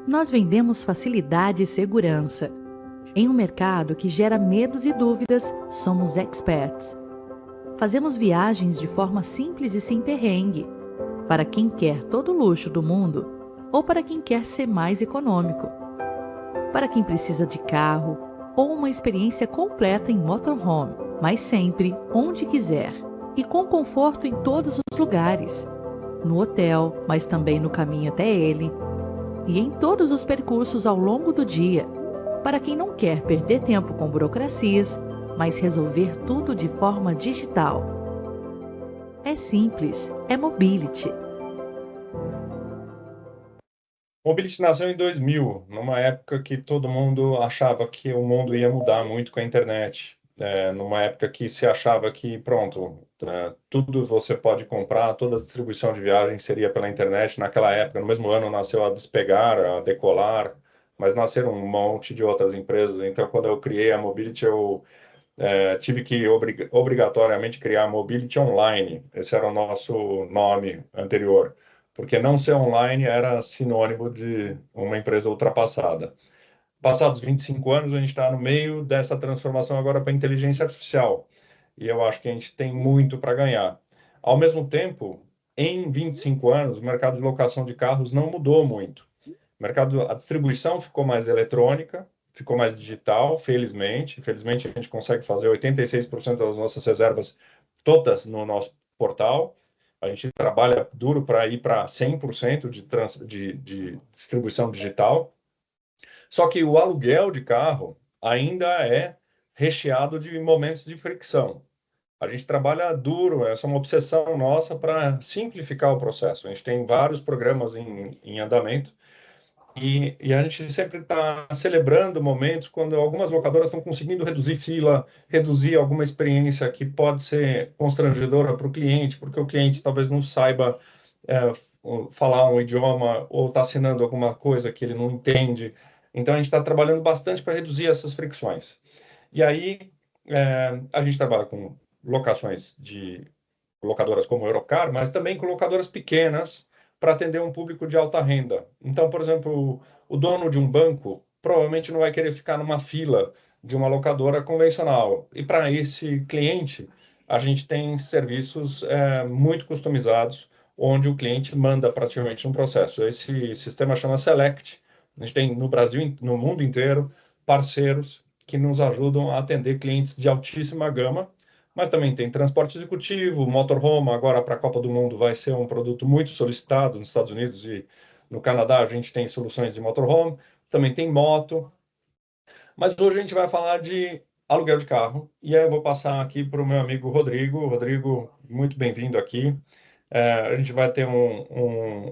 Nós vendemos facilidade e segurança. Em um mercado que gera medos e dúvidas, somos experts. Fazemos viagens de forma simples e sem perrengue, para quem quer todo o luxo do mundo ou para quem quer ser mais econômico. Para quem precisa de carro ou uma experiência completa em motorhome, mas sempre, onde quiser e com conforto em todos os lugares. No hotel, mas também no caminho até ele e em todos os percursos ao longo do dia. Para quem não quer perder tempo com burocracias, mas resolver tudo de forma digital. É simples, é Mobility. Mobility nasceu em 2000, numa época que todo mundo achava que o mundo ia mudar muito com a internet. Numa época que se achava que, pronto, tudo você pode comprar, toda a distribuição de viagens seria pela internet. Naquela época, no mesmo ano, nasceu a Despegar, a Decolar, mas nasceram um monte de outras empresas. Então, quando eu criei a Mobility, eu tive que obrigatoriamente criar a Mobility Online. Esse era o nosso nome anterior, porque não ser online era sinônimo de uma empresa ultrapassada. Passados 25 anos, a gente está no meio dessa transformação agora para a inteligência artificial, e eu acho que a gente tem muito para ganhar. Ao mesmo tempo, em 25 anos, o mercado de locação de carros não mudou muito. A distribuição ficou mais eletrônica, ficou mais digital, felizmente. Felizmente, a gente consegue fazer 86% das nossas reservas todas no nosso portal. A gente trabalha duro para ir para 100% de distribuição digital. Só que o aluguel de carro ainda é recheado de momentos de fricção. A gente trabalha duro, essa é uma obsessão nossa para simplificar o processo. A gente tem vários programas em andamento e a gente sempre está celebrando momentos quando algumas locadoras estão conseguindo reduzir fila, reduzir alguma experiência que pode ser constrangedora para o cliente, porque o cliente talvez não saiba é, falar um idioma ou está assinando alguma coisa que ele não entende. Então, a gente está trabalhando bastante para reduzir essas fricções. E aí, a gente trabalha com locações de locadoras como Eurocar, mas também com locadoras pequenas para atender um público de alta renda. Então, por exemplo, o dono de um banco provavelmente não vai querer ficar numa fila de uma locadora convencional. E para esse cliente, a gente tem serviços muito customizados, onde o cliente manda praticamente um processo. Esse sistema chama Select. A gente tem no Brasil, no mundo inteiro, parceiros que nos ajudam a atender clientes de altíssima gama, mas também tem transporte executivo, motorhome, agora para a Copa do Mundo vai ser um produto muito solicitado nos Estados Unidos e no Canadá a gente tem soluções de motorhome, também tem moto, mas hoje a gente vai falar de aluguel de carro, e aí eu vou passar aqui para o meu amigo Rodrigo. Rodrigo, muito bem-vindo aqui. A gente vai ter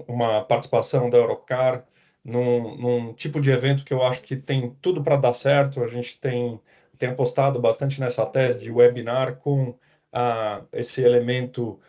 uma participação da Europcar num tipo de evento que eu acho que tem tudo para dar certo. A gente tem apostado bastante nessa tese de webinar com esse elemento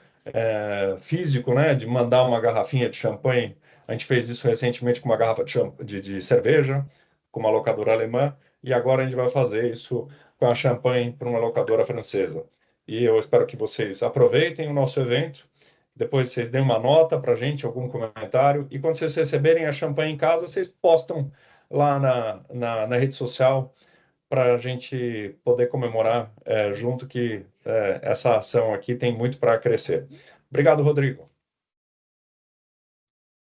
físico, né, de mandar uma garrafinha de champanhe. A gente fez isso recentemente com uma garrafa de cerveja, com uma locadora alemã, e agora a gente vai fazer isso com a champanhe para uma locadora francesa. E eu espero que vocês aproveitem o nosso evento. Depois vocês deem uma nota para a gente, algum comentário. E quando vocês receberem a champanhe em casa, vocês postam lá na rede social para a gente poder comemorar junto que essa ação aqui tem muito para crescer. Obrigado, Rodrigo.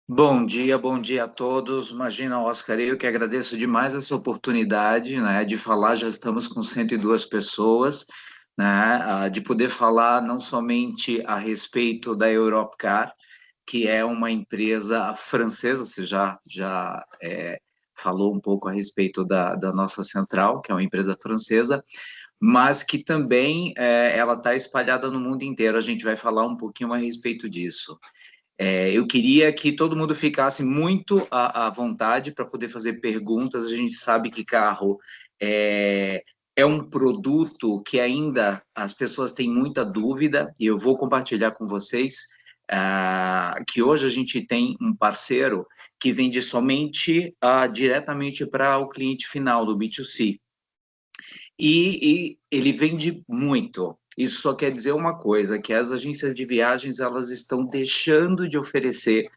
Bom dia a todos. Imagina, Oscar, eu que agradeço demais essa oportunidade, né, de falar. Já estamos com 102 pessoas, né, de poder falar não somente a respeito da Europcar, que é uma empresa francesa. Você já falou um pouco a respeito da nossa central, que é uma empresa francesa, mas que também ela está espalhada no mundo inteiro. A gente vai falar um pouquinho a respeito disso. Eu queria que todo mundo ficasse muito à vontade para poder fazer perguntas. A gente sabe que carro é um produto que ainda as pessoas têm muita dúvida, e eu vou compartilhar com vocês que hoje a gente tem um parceiro que vende somente diretamente para o cliente final do B2C. E ele vende muito. Isso só quer dizer uma coisa, que as agências de viagens elas estão deixando de oferecer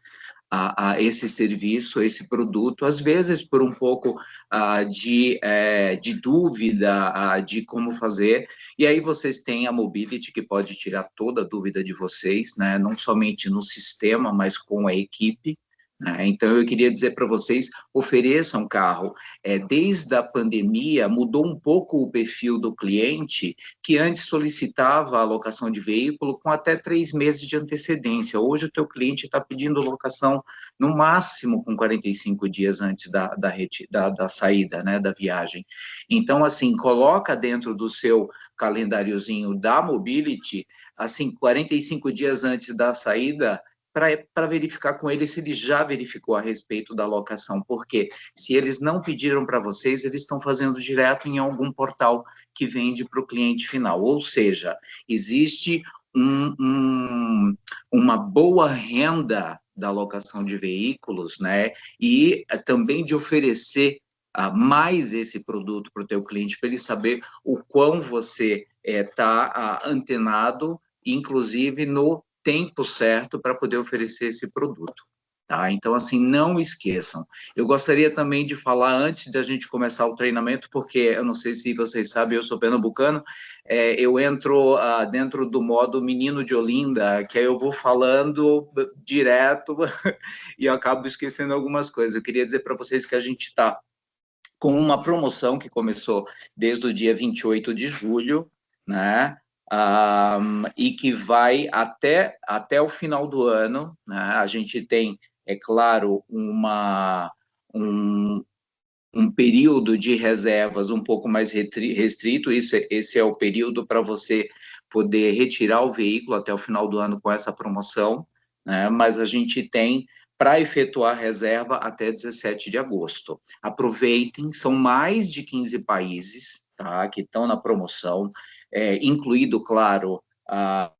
a esse serviço, a esse produto, às vezes por um pouco de dúvida de como fazer, e aí vocês têm a Mobility, que pode tirar toda a dúvida de vocês, né, não somente no sistema, mas com a equipe, né? Então, eu queria dizer para vocês, ofereçam carro. Desde a pandemia, mudou um pouco o perfil do cliente, que antes solicitava a locação de veículo com até 3 meses de antecedência. Hoje, o teu cliente está pedindo locação, no máximo, com 45 dias antes da saída, né, da viagem. Então, assim, coloca dentro do seu calendáriozinho da Mobility, assim, 45 dias antes da saída, para verificar com ele se ele já verificou a respeito da locação, porque se eles não pediram para vocês, eles estão fazendo direto em algum portal que vende para o cliente final, ou seja, existe uma boa renda da locação de veículos, né, e também de oferecer mais esse produto para o teu cliente, para ele saber o quão você está antenado, inclusive no tempo certo para poder oferecer esse produto, tá? Então, assim, não esqueçam. Eu gostaria também de falar, antes da gente começar o treinamento, porque eu não sei se vocês sabem, eu sou pernambucano, eu entro dentro do modo menino de Olinda, que aí eu vou falando direto e eu acabo esquecendo algumas coisas. Eu queria dizer para vocês que a gente está com uma promoção que começou desde o dia 28 de julho, né? E que vai até o final do ano, né? A gente tem, é claro, um período de reservas um pouco mais restrito, esse é o período para você poder retirar o veículo até o final do ano com essa promoção, né? Mas a gente tem para efetuar reserva até 17 de agosto. Aproveitem, são mais de 15 países, tá, que estão na promoção, incluído, claro, a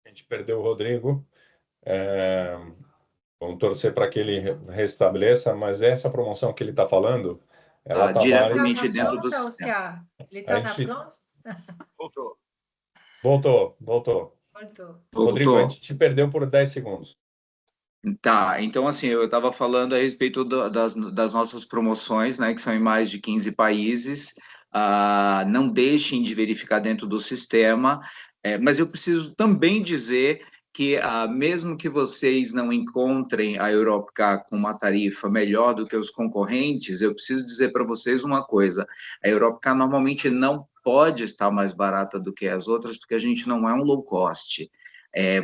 gente perdeu o Rodrigo, vamos torcer para que ele restabeleça, mas essa promoção que ele está falando, ela está diretamente dentro do sistema. Ele está na próxima? Voltou. Rodrigo, a gente te perdeu por 10 segundos. Tá, então assim, eu estava falando a respeito das nossas promoções, né, que são em mais de 15 países, não deixem de verificar dentro do sistema, mas eu preciso também dizer que, mesmo que vocês não encontrem a Europcar com uma tarifa melhor do que os concorrentes, eu preciso dizer para vocês uma coisa, a Europcar normalmente não pode estar mais barata do que as outras, porque a gente não é um low cost.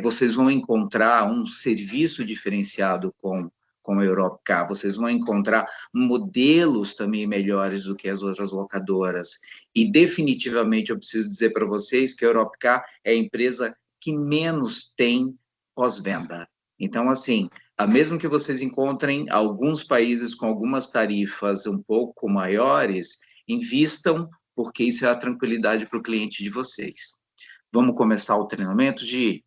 Vocês vão encontrar um serviço diferenciado com a Europcar, vocês vão encontrar modelos também melhores do que as outras locadoras, e definitivamente eu preciso dizer para vocês que a Europcar é a empresa que menos tem pós-venda. Então, assim, mesmo que vocês encontrem alguns países com algumas tarifas um pouco maiores, invistam, porque isso é a tranquilidade para o cliente de vocês. Vamos começar o treinamento, Gi?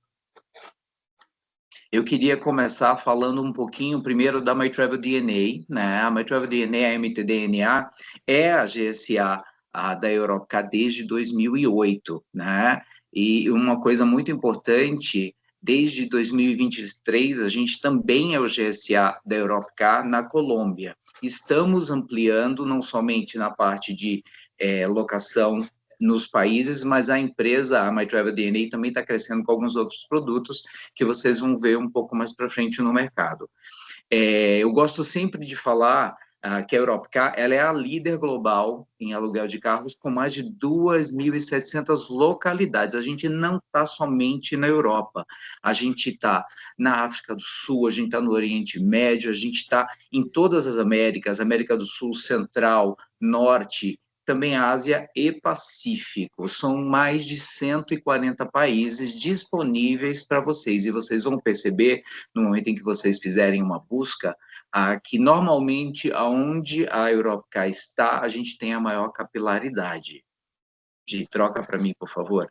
Eu queria começar falando um pouquinho primeiro da MyTravel DNA, né? A MyTravel DNA, a MTDNA, é a GSA da Europcar desde 2008, né? E uma coisa muito importante, desde 2023, a gente também é o GSA da Europcar na Colômbia. Estamos ampliando não somente na parte de locação nos países, mas a empresa, a MyTravel DNA, também está crescendo com alguns outros produtos que vocês vão ver um pouco mais para frente no mercado. Eu gosto sempre de falar que a Europcar, ela é a líder global em aluguel de carros com mais de 2.700 localidades. A gente não está somente na Europa, a gente está na África do Sul, a gente está no Oriente Médio, a gente está em todas as Américas, América do Sul, Central, Norte, também Ásia e Pacífico. São mais de 140 países disponíveis para vocês, e vocês vão perceber, no momento em que vocês fizerem uma busca, que normalmente, aonde a Europcar está, a gente tem a maior capilaridade. Gi, troca para mim, por favor.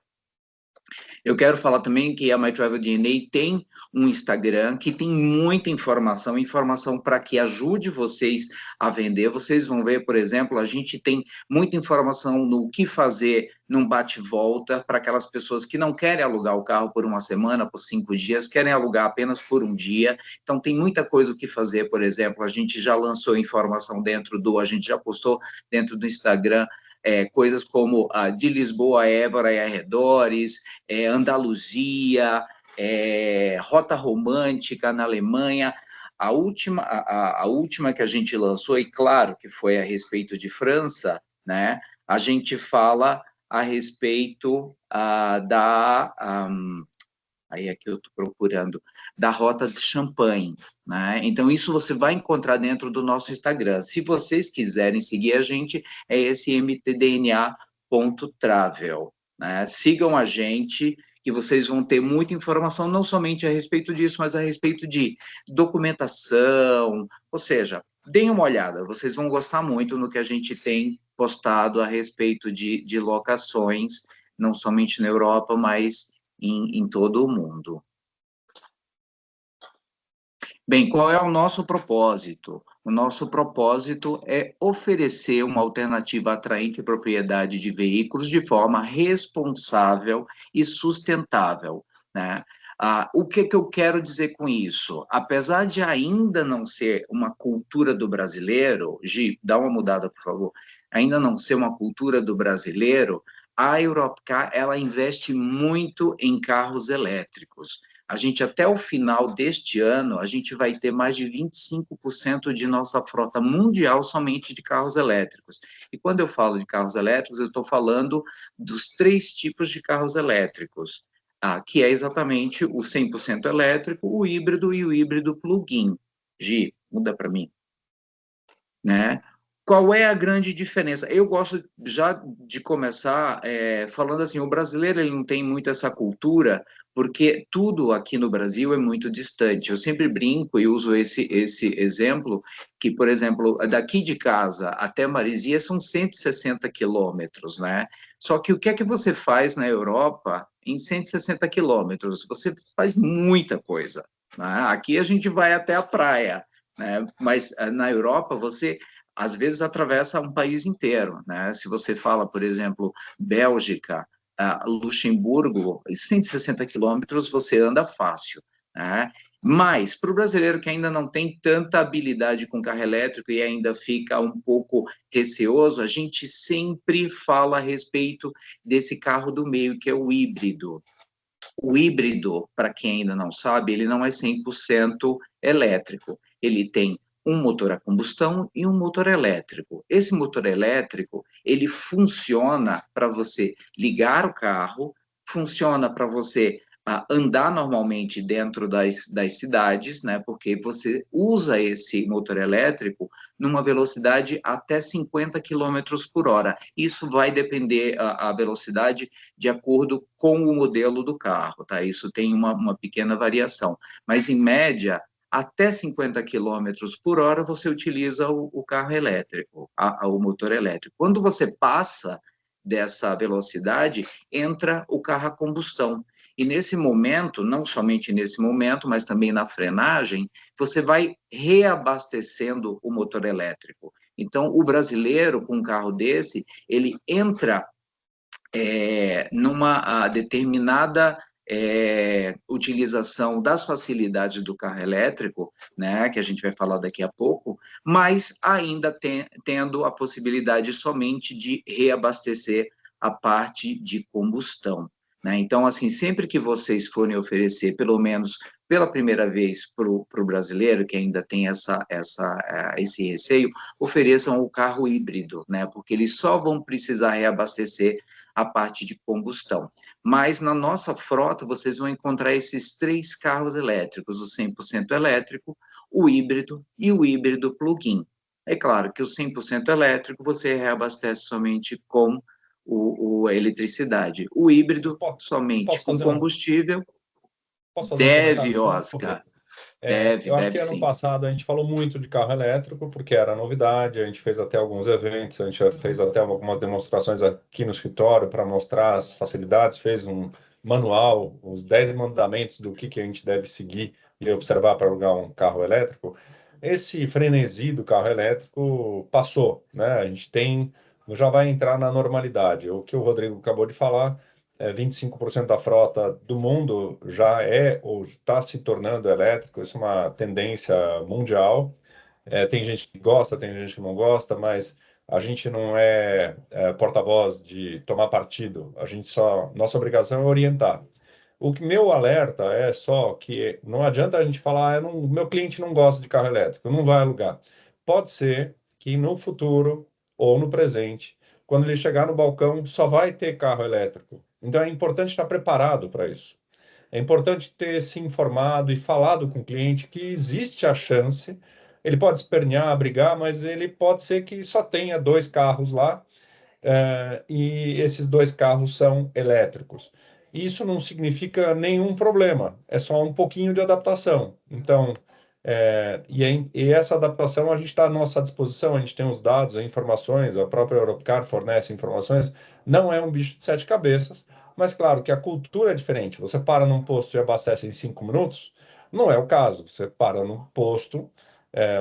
Eu quero falar também que a My Travel DNA tem um Instagram que tem muita informação, informação para que ajude vocês a vender. Vocês vão ver, por exemplo, a gente tem muita informação no que fazer num bate-volta para aquelas pessoas que não querem alugar o carro por uma semana, por 5 dias, querem alugar apenas por um dia. Então, tem muita coisa o que fazer, por exemplo, a gente já lançou informação a gente já postou dentro do Instagram, coisas como de Lisboa a Évora e arredores, Andaluzia, Rota Romântica na Alemanha. A última que a gente lançou, e claro que foi a respeito de França, né? A gente fala a respeito aí aqui eu estou procurando, da Rota de Champagne, né? Então, isso você vai encontrar dentro do nosso Instagram. Se vocês quiserem seguir a gente, é esse mtdna.travel, né? Sigam a gente, que vocês vão ter muita informação, não somente a respeito disso, mas a respeito de documentação, ou seja, deem uma olhada, vocês vão gostar muito no que a gente tem postado a respeito de locações, não somente na Europa, mas em todo o mundo. Bem, qual é o nosso propósito? O nosso propósito é oferecer uma alternativa atraente à propriedade de veículos de forma responsável e sustentável, né? O que eu quero dizer com isso? Apesar de ainda não ser uma cultura do brasileiro, Gi, dá uma mudada, por favor, ainda não ser uma cultura do brasileiro, a Europcar, ela investe muito em carros elétricos. A gente, até o final deste ano, a gente vai ter mais de 25% de nossa frota mundial somente de carros elétricos. E quando eu falo de carros elétricos, eu estou falando dos 3 tipos de carros elétricos, que é exatamente o 100% elétrico, o híbrido e o híbrido plug-in. Gi, muda para mim. Né? Qual é a grande diferença? Eu gosto já de começar falando assim, o brasileiro ele não tem muito essa cultura, porque tudo aqui no Brasil é muito distante. Eu sempre brinco e uso esse exemplo, que, por exemplo, daqui de casa até Marizia são 160 quilômetros, né? Só que o que é que você faz na Europa em 160 quilômetros? Você faz muita coisa, né? Aqui a gente vai até a praia, né? Mas na Europa você às vezes atravessa um país inteiro, né? Se você fala, por exemplo, Bélgica, Luxemburgo, 160 quilômetros você anda fácil, né? Mas, para o brasileiro que ainda não tem tanta habilidade com carro elétrico e ainda fica um pouco receoso, a gente sempre fala a respeito desse carro do meio, que é o híbrido. O híbrido, para quem ainda não sabe, ele não é 100% elétrico. Ele tem um motor a combustão e um motor elétrico. Esse motor elétrico, ele funciona para você ligar o carro, funciona para você andar normalmente dentro das cidades, né? Porque você usa esse motor elétrico numa velocidade até 50 km por hora. Isso vai depender a velocidade de acordo com o modelo do carro, tá? Isso tem uma pequena variação. Mas, em média, até 50 km por hora você utiliza o carro elétrico, o motor elétrico. Quando você passa dessa velocidade, entra o carro a combustão. E nesse momento, não somente nesse momento, mas também na frenagem, você vai reabastecendo o motor elétrico. Então, o brasileiro, com um carro desse, ele entra numa determinada utilização das facilidades do carro elétrico, né, que a gente vai falar daqui a pouco, mas ainda tendo a possibilidade somente de reabastecer a parte de combustão. Né? Então, assim, sempre que vocês forem oferecer, pelo menos pela primeira vez para o brasileiro, que ainda tem esse receio, ofereçam o carro híbrido, né? Porque eles só vão precisar reabastecer a parte de combustão. Mas na nossa frota, vocês vão encontrar esses 3 carros elétricos, o 100% elétrico, o híbrido e o híbrido plug-in. É claro que o 100% elétrico você reabastece somente com a eletricidade. O híbrido, somente com combustível. Posso fazer Deve, um Oscar. Eu acho que ano Sim. passado a gente falou muito de carro elétrico, porque era novidade, a gente fez até alguns eventos, a gente já fez até algumas demonstrações aqui no escritório para mostrar as facilidades, fez manual, os 10 mandamentos do que a gente deve seguir e observar para alugar um carro elétrico, esse frenesi do carro elétrico passou, né? A gente já vai entrar na normalidade. O que o Rodrigo acabou de falar, 25% da frota do mundo já é ou está se tornando elétrico, isso é uma tendência mundial. Tem gente que gosta, tem gente que não gosta, mas a gente não é porta-voz de tomar partido. Nossa obrigação é orientar. Meu alerta é só que não adianta a gente falar, meu cliente não gosta de carro elétrico, não vai alugar. Pode ser que no futuro ou no presente, quando ele chegar no balcão, só vai ter carro elétrico. Então é importante estar preparado para isso. É importante ter se informado e falado com o cliente que existe a chance. Ele pode espernear, brigar, mas ele pode ser que só tenha 2 carros lá, e esses 2 carros são elétricos. Isso não significa nenhum problema, é só um pouquinho de adaptação. Então, e essa adaptação a gente está à nossa disposição, a gente tem os dados, as informações, a própria Europcar fornece informações, não é um bicho de 7 cabeças, mas claro que a cultura é diferente. Você para num posto e abastece em 5 minutos, não é o caso. Você para num posto,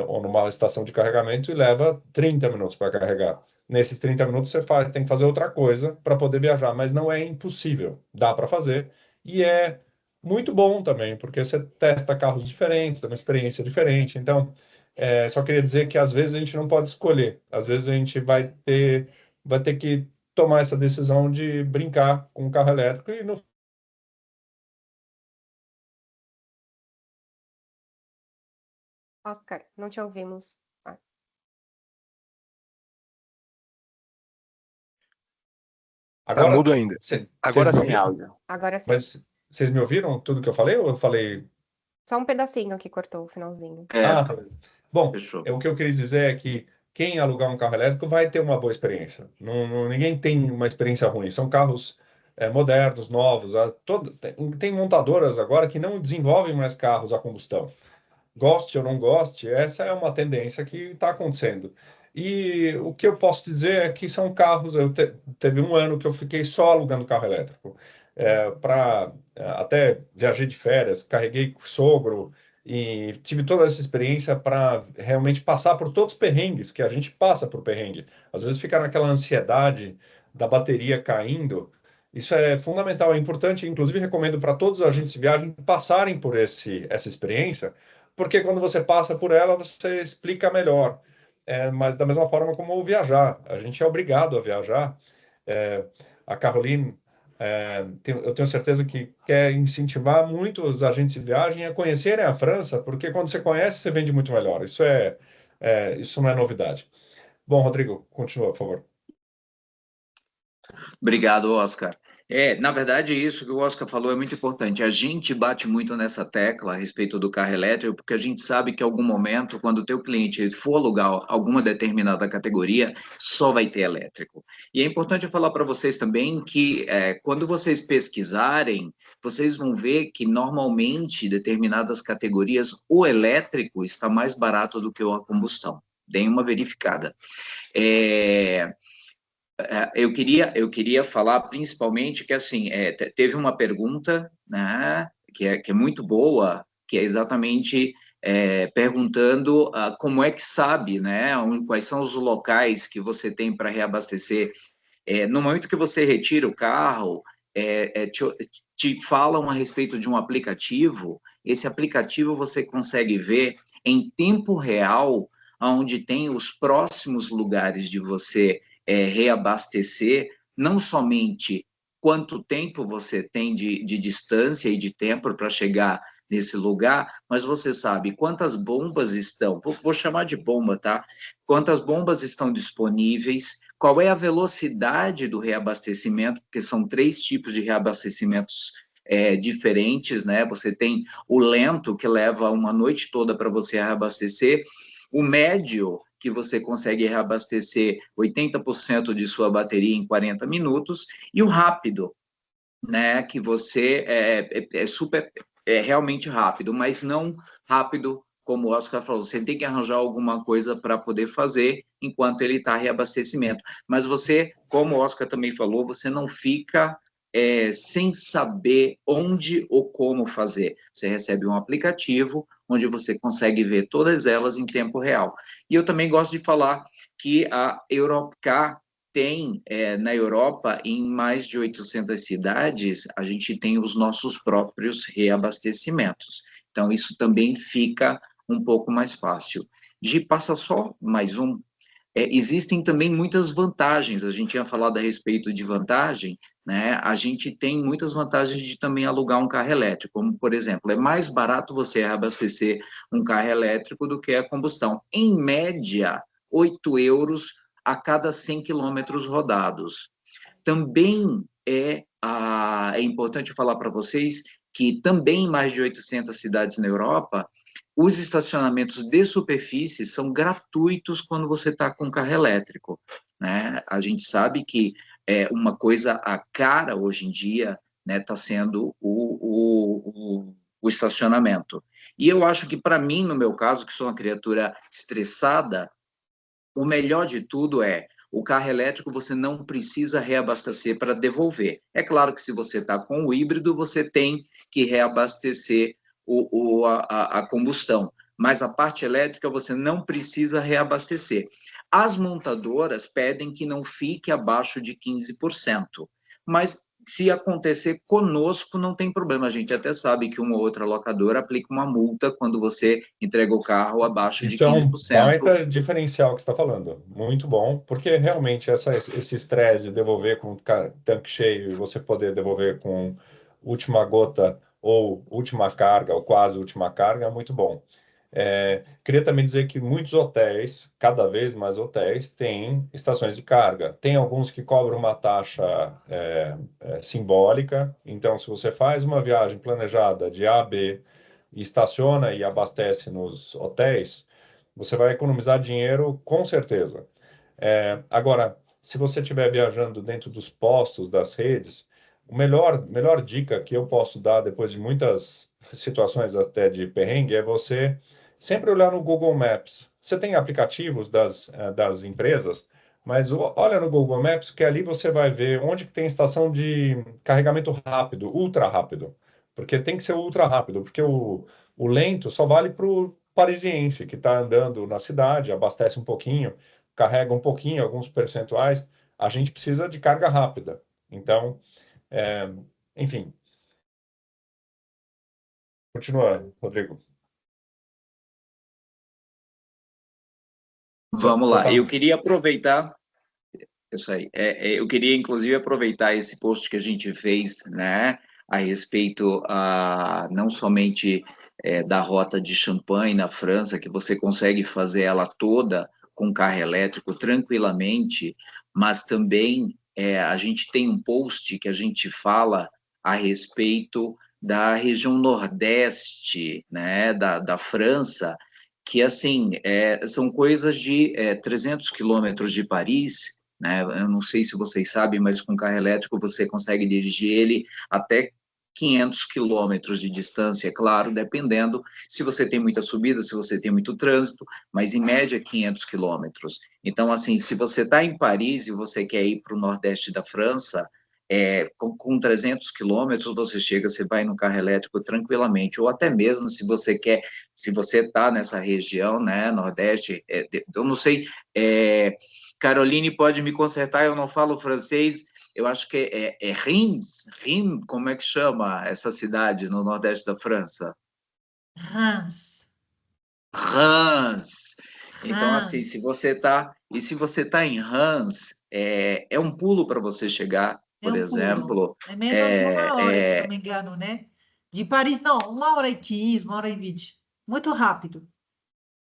ou numa estação de carregamento e leva 30 minutos para carregar. Nesses 30 minutos você tem que fazer outra coisa para poder viajar, mas não é impossível, dá para fazer. E é muito bom também, porque você testa carros diferentes, tem uma experiência diferente. Então, só queria dizer que às vezes a gente não pode escolher, às vezes a gente vai ter que tomar essa decisão de brincar com o carro elétrico e no... Oscar, não te ouvimos. Agora, tá mudo ainda. Agora sim, áudio. Agora sim. Mas vocês me ouviram tudo que eu falei ou eu falei? Só um pedacinho que cortou o finalzinho. Tá. Bom, Fechou. o que eu queria dizer é que quem alugar um carro elétrico vai ter uma boa experiência. Ninguém tem uma experiência ruim. São carros modernos, novos. Tem montadoras agora que não desenvolvem mais carros a combustão. Goste ou não goste, essa é uma tendência que está acontecendo. E o que eu posso dizer é que são carros. Teve um ano que eu fiquei só alugando carro elétrico. Até viajei de férias, carreguei sogro e tive toda essa experiência para realmente passar por todos os perrengues que a gente passa por perrengue. Às vezes fica naquela ansiedade da bateria caindo. Isso é fundamental, é importante. Inclusive, recomendo para todos os agentes de viagem passarem por essa experiência, porque quando você passa por ela, você explica melhor. Mas da mesma forma como viajar, a gente é obrigado a viajar. A Caroline, eu tenho certeza que quer incentivar muito os agentes de viagem a conhecerem a França, porque quando você conhece, você vende muito melhor. Isso não é novidade. Bom, Rodrigo, continua, por favor. Obrigado, Oscar. Na verdade, isso que o Oscar falou é muito importante. A gente bate muito nessa tecla a respeito do carro elétrico, porque a gente sabe que em algum momento, quando o teu cliente for alugar alguma determinada categoria, só vai ter elétrico. E é importante eu falar para vocês também que quando vocês pesquisarem, vocês vão ver que normalmente determinadas categorias, o elétrico está mais barato do que a combustão. Deem uma verificada. Eu queria falar principalmente que, assim, teve uma pergunta, né, que é muito boa, que é exatamente perguntando como é que sabe, né, quais são os locais que você tem para reabastecer. No momento que você retira o carro, te falam a respeito de um aplicativo. Esse aplicativo você consegue ver em tempo real, onde tem os próximos lugares de você reabastecer, não somente quanto tempo você tem de distância e de tempo para chegar nesse lugar, mas você sabe quantas bombas estão, vou chamar de bomba, tá? Quantas bombas estão disponíveis, qual é a velocidade do reabastecimento, porque são 3 tipos de reabastecimentos diferentes, né? Você tem o lento, que leva uma noite toda para você reabastecer, o médio, que você consegue reabastecer 80% de sua bateria em 40 minutos, e o rápido, né, que você é realmente rápido, mas não rápido, como o Oscar falou, você tem que arranjar alguma coisa para poder fazer enquanto ele está reabastecimento. Mas você, como o Oscar também falou, você não fica sem saber onde ou como fazer. Você recebe um aplicativo onde você consegue ver todas elas em tempo real. E eu também gosto de falar que a Europcar tem, na Europa, em mais de 800 cidades, a gente tem os nossos próprios reabastecimentos. Então, isso também fica um pouco mais fácil. Gi, passa só mais um. Existem também muitas vantagens, a gente tinha falado a respeito de vantagem, né? A gente tem muitas vantagens de também alugar um carro elétrico, como, por exemplo, é mais barato você abastecer um carro elétrico do que a combustão. Em média, 8 euros a cada 100 quilômetros rodados. Também é importante falar para vocês que também em mais de 800 cidades na Europa, os estacionamentos de superfície são gratuitos quando você está com carro elétrico, né? A gente sabe que uma coisa cara hoje em dia, né, está sendo o estacionamento. E eu acho que, para mim, no meu caso, que sou uma criatura estressada, o melhor de tudo o carro elétrico você não precisa reabastecer para devolver. É claro que se você está com o híbrido, você tem que reabastecer a combustão, mas a parte elétrica você não precisa reabastecer. As montadoras pedem que não fique abaixo de 15%, mas se acontecer conosco, não tem problema. A gente até sabe que uma ou outra locadora aplica uma multa quando você entrega o carro abaixo de 15%. Isso é um baita diferencial que você está falando. Muito bom, porque realmente esse estresse de devolver com tanque cheio e você poder devolver com última gota ou última carga, ou quase última carga, é muito bom. Queria também dizer que muitos hotéis, cada vez mais hotéis, têm estações de carga. Tem alguns que cobram uma taxa simbólica. Então, se você faz uma viagem planejada de A a B e estaciona e abastece nos hotéis, você vai economizar dinheiro com certeza. Agora, se você estiver viajando dentro dos postos das redes, a melhor dica que eu posso dar depois de muitas situações até de perrengue é você sempre olhar no Google Maps. Você tem aplicativos das empresas, mas olha no Google Maps, que ali você vai ver onde que tem estação de carregamento rápido, ultra rápido. Porque tem que ser ultra rápido, porque o lento só vale para o parisiense que está andando na cidade, abastece um pouquinho, carrega um pouquinho, alguns percentuais. A gente precisa de carga rápida. Então, enfim. Continua, Rodrigo. Vamos lá, eu queria aproveitar, isso aí, eu queria inclusive aproveitar esse post que a gente fez, né, a respeito não somente da rota de Champagne na França, que você consegue fazer ela toda com carro elétrico tranquilamente, mas também a gente tem um post que a gente fala a respeito da região nordeste, né, da França, que, assim, são coisas de 300 quilômetros de Paris, né? Eu não sei se vocês sabem, mas com carro elétrico você consegue dirigir ele até 500 quilômetros de distância, é claro, dependendo se você tem muita subida, se você tem muito trânsito, mas em média 500 quilômetros. Então, assim, se você está em Paris e você quer ir para o nordeste da França, com 300 quilômetros você chega, você vai no carro elétrico tranquilamente, ou até mesmo se você quer, se você está nessa região, né, nordeste, eu não sei, Caroline pode me consertar, eu não falo francês, eu acho que é Reims, como é que chama essa cidade no nordeste da França? Reims. Reims. Então, assim, se você está em Reims, é um pulo para você chegar, por exemplo. É menos uma hora, se não me engano, né? De Paris, não, 1h15, 1h20. Muito rápido.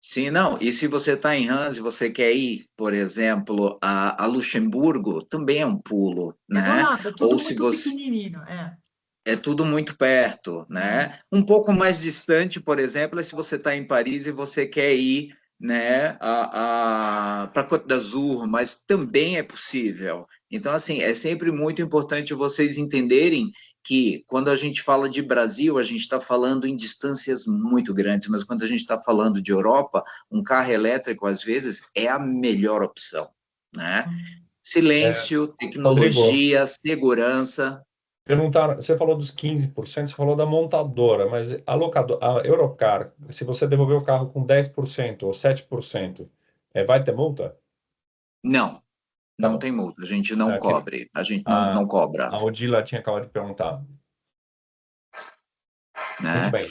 Sim, não. E se você está em Reims e você quer ir, por exemplo, a Luxemburgo, também é um pulo, É do né? lado, é tudo Ou se muito você... pequenininho, É tudo muito perto, né? Um pouco mais distante, por exemplo, é se você está em Paris e você quer ir, né, para Côte d'Azur, mas também é possível. Então, assim, é sempre muito importante vocês entenderem que quando a gente fala de Brasil, a gente está falando em distâncias muito grandes, mas quando a gente está falando de Europa, um carro elétrico, às vezes, é a melhor opção, né? Silêncio, Rodrigo, tecnologia, segurança. Perguntaram, você falou dos 15%, você falou da montadora, mas a Europcar, se você devolver o carro com 10% ou 7%, vai ter multa? Não, Tá não bom. tem multa. A gente não É que cobre. A gente a, não cobra, a Odila tinha acabado de perguntar. Muito né? bem.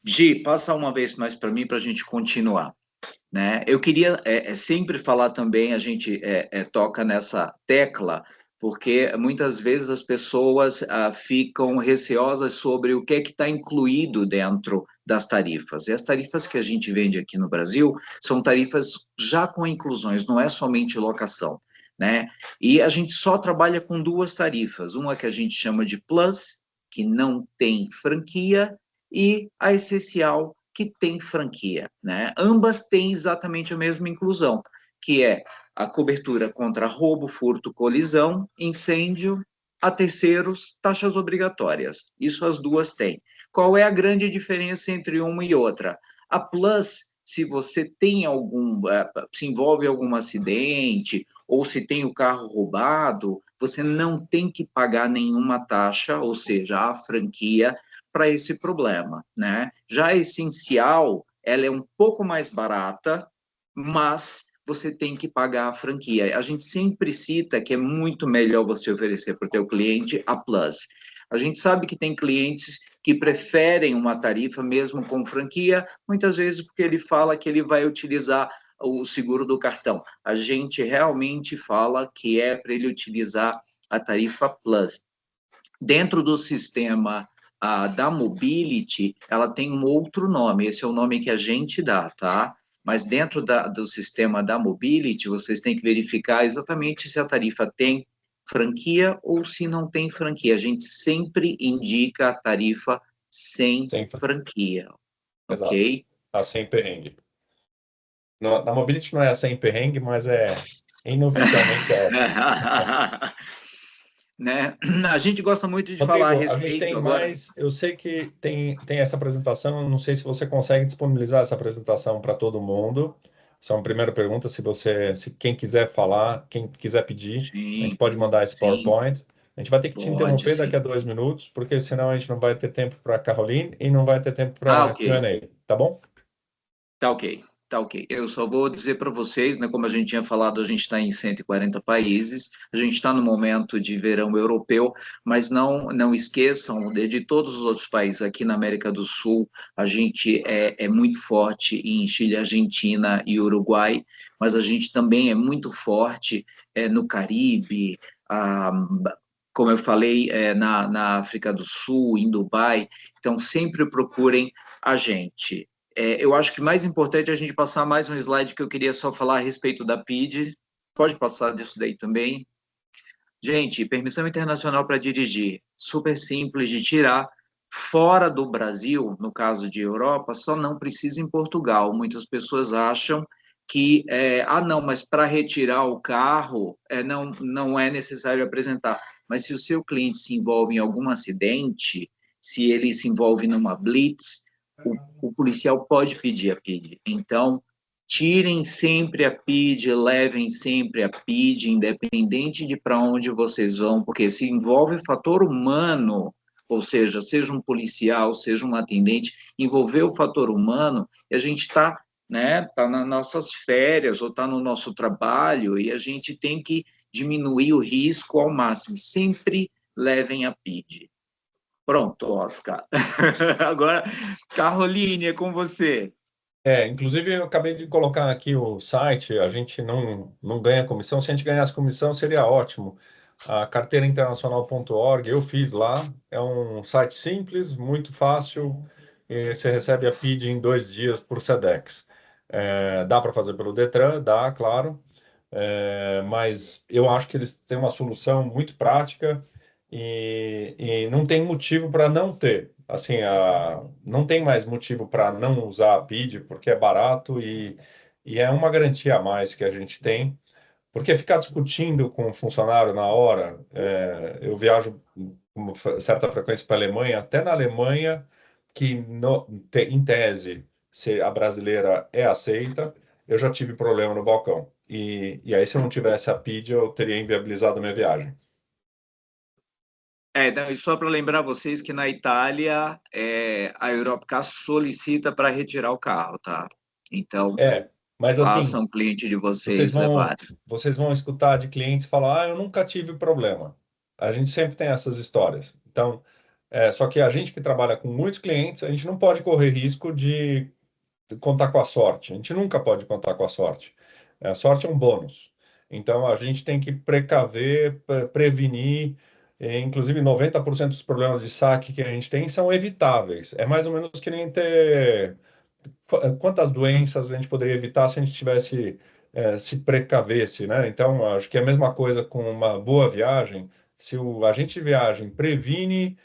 Gi, passa uma vez mais para mim para a gente continuar, né? Eu queria sempre falar também, a gente toca nessa tecla, porque muitas vezes as pessoas ficam receosas sobre o que é que está incluído dentro das tarifas. E as tarifas que a gente vende aqui no Brasil são tarifas já com inclusões, não é somente locação, né? E a gente só trabalha com duas tarifas, uma que a gente chama de Plus, que não tem franquia, e a Essencial, que tem franquia, né? Ambas têm exatamente a mesma inclusão, que é a cobertura contra roubo, furto, colisão, incêndio, a terceiros, taxas obrigatórias. Isso as duas têm. Qual é a grande diferença entre uma e outra? A Plus, se você tem se envolve em algum acidente ou se tem o carro roubado, você não tem que pagar nenhuma taxa, ou seja, a franquia para esse problema, né? Já a Essencial, ela é um pouco mais barata, mas você tem que pagar a franquia. A gente sempre cita que é muito melhor você oferecer para o teu cliente a Plus. A gente sabe que tem clientes que preferem uma tarifa mesmo com franquia, muitas vezes porque ele fala que ele vai utilizar o seguro do cartão. A gente realmente fala que é para ele utilizar a tarifa Plus. Dentro do sistema da Mobility, ela tem um outro nome, esse é o nome que a gente dá, tá? Mas dentro do sistema da Mobility, vocês têm que verificar exatamente se a tarifa tem franquia ou se não tem franquia. A gente sempre indica a tarifa sem Sem franquia, Exato. ok? A sem perrengue. Na Mobility não é a sem perrengue, mas inoficialmente é essa. Né? A gente gosta muito de falar a Rodrigo, a gente respeito tem agora. mais. Eu sei que tem essa apresentação. Não sei se você consegue disponibilizar essa apresentação para todo mundo. Essa é uma primeira pergunta. Se quem quiser falar, quem quiser pedir, a gente Sim, pode mandar esse sim, PowerPoint. A gente vai ter que te pode, interromper daqui a sim. 2 minutos, porque senão a gente não vai ter tempo para Caroline e não vai ter tempo Ah, para ok. Q&A, tá bom? Tá ok, tá ok. Eu só vou dizer para vocês, né, como a gente tinha falado, a gente está em 140 países, a gente está no momento de verão europeu, mas não esqueçam de todos os outros países. Aqui na América do Sul, a gente é muito forte em Chile, Argentina e Uruguai, mas a gente também é muito forte no Caribe, ah, como eu falei, na África do Sul, em Dubai. Então, sempre procurem a gente. Eu acho que mais importante é a gente passar mais um slide que eu queria só falar a respeito da PID. Pode passar disso daí também. Gente, permissão internacional para dirigir, super simples de tirar. Fora do Brasil, no caso de Europa, só não precisa em Portugal. Muitas pessoas acham que, não, mas para retirar o carro, não é necessário apresentar. Mas se o seu cliente se envolve em algum acidente, se ele se envolve numa blitz, o policial pode pedir a PID. Então, tirem sempre a PID, levem sempre a PID, independente de para onde vocês vão, porque se envolve fator humano, ou seja um policial, seja um atendente, envolver o fator humano, e a gente está, né, tá nas nossas férias ou está no nosso trabalho e a gente tem que diminuir o risco ao máximo. Sempre levem a PID. Pronto, Oscar. Agora, Caroline, é com você. Inclusive eu acabei de colocar aqui o site, a gente não ganha comissão, se a gente ganhasse comissão seria ótimo. A carteirainternacional.org, eu fiz lá, é um site simples, muito fácil, e você recebe a PID em 2 dias por SEDEX. Dá para fazer pelo Detran, dá, claro, mas eu acho que eles têm uma solução muito prática e não tem motivo para não ter. Assim, não tem mais motivo para não usar a PID, porque é barato e é uma garantia a mais que a gente tem. Porque ficar discutindo com o funcionário na hora, eu viajo com certa frequência para a Alemanha, até na Alemanha, que em tese a brasileira é aceita, eu já tive problema no balcão. E aí, se eu não tivesse a PID, eu teria inviabilizado a minha viagem. Então, e só para lembrar vocês que na Itália a Europcar solicita para retirar o carro, tá? Então, Mas assim, façam o cliente de vocês vocês vão, levar. vocês vão escutar de clientes falar, eu nunca tive problema. A gente sempre tem essas histórias. Então, só que a gente que trabalha com muitos clientes, a gente não pode correr risco de contar com a sorte. A gente nunca pode contar com a sorte. A sorte é um bônus. Então, a gente tem que precaver, prevenir. Inclusive, 90% dos problemas de saque que a gente tem são evitáveis. É mais ou menos que nem ter quantas doenças a gente poderia evitar se a gente tivesse se precavesse, né? Então, acho que é a mesma coisa com uma boa viagem. Se o agente de viagem previne,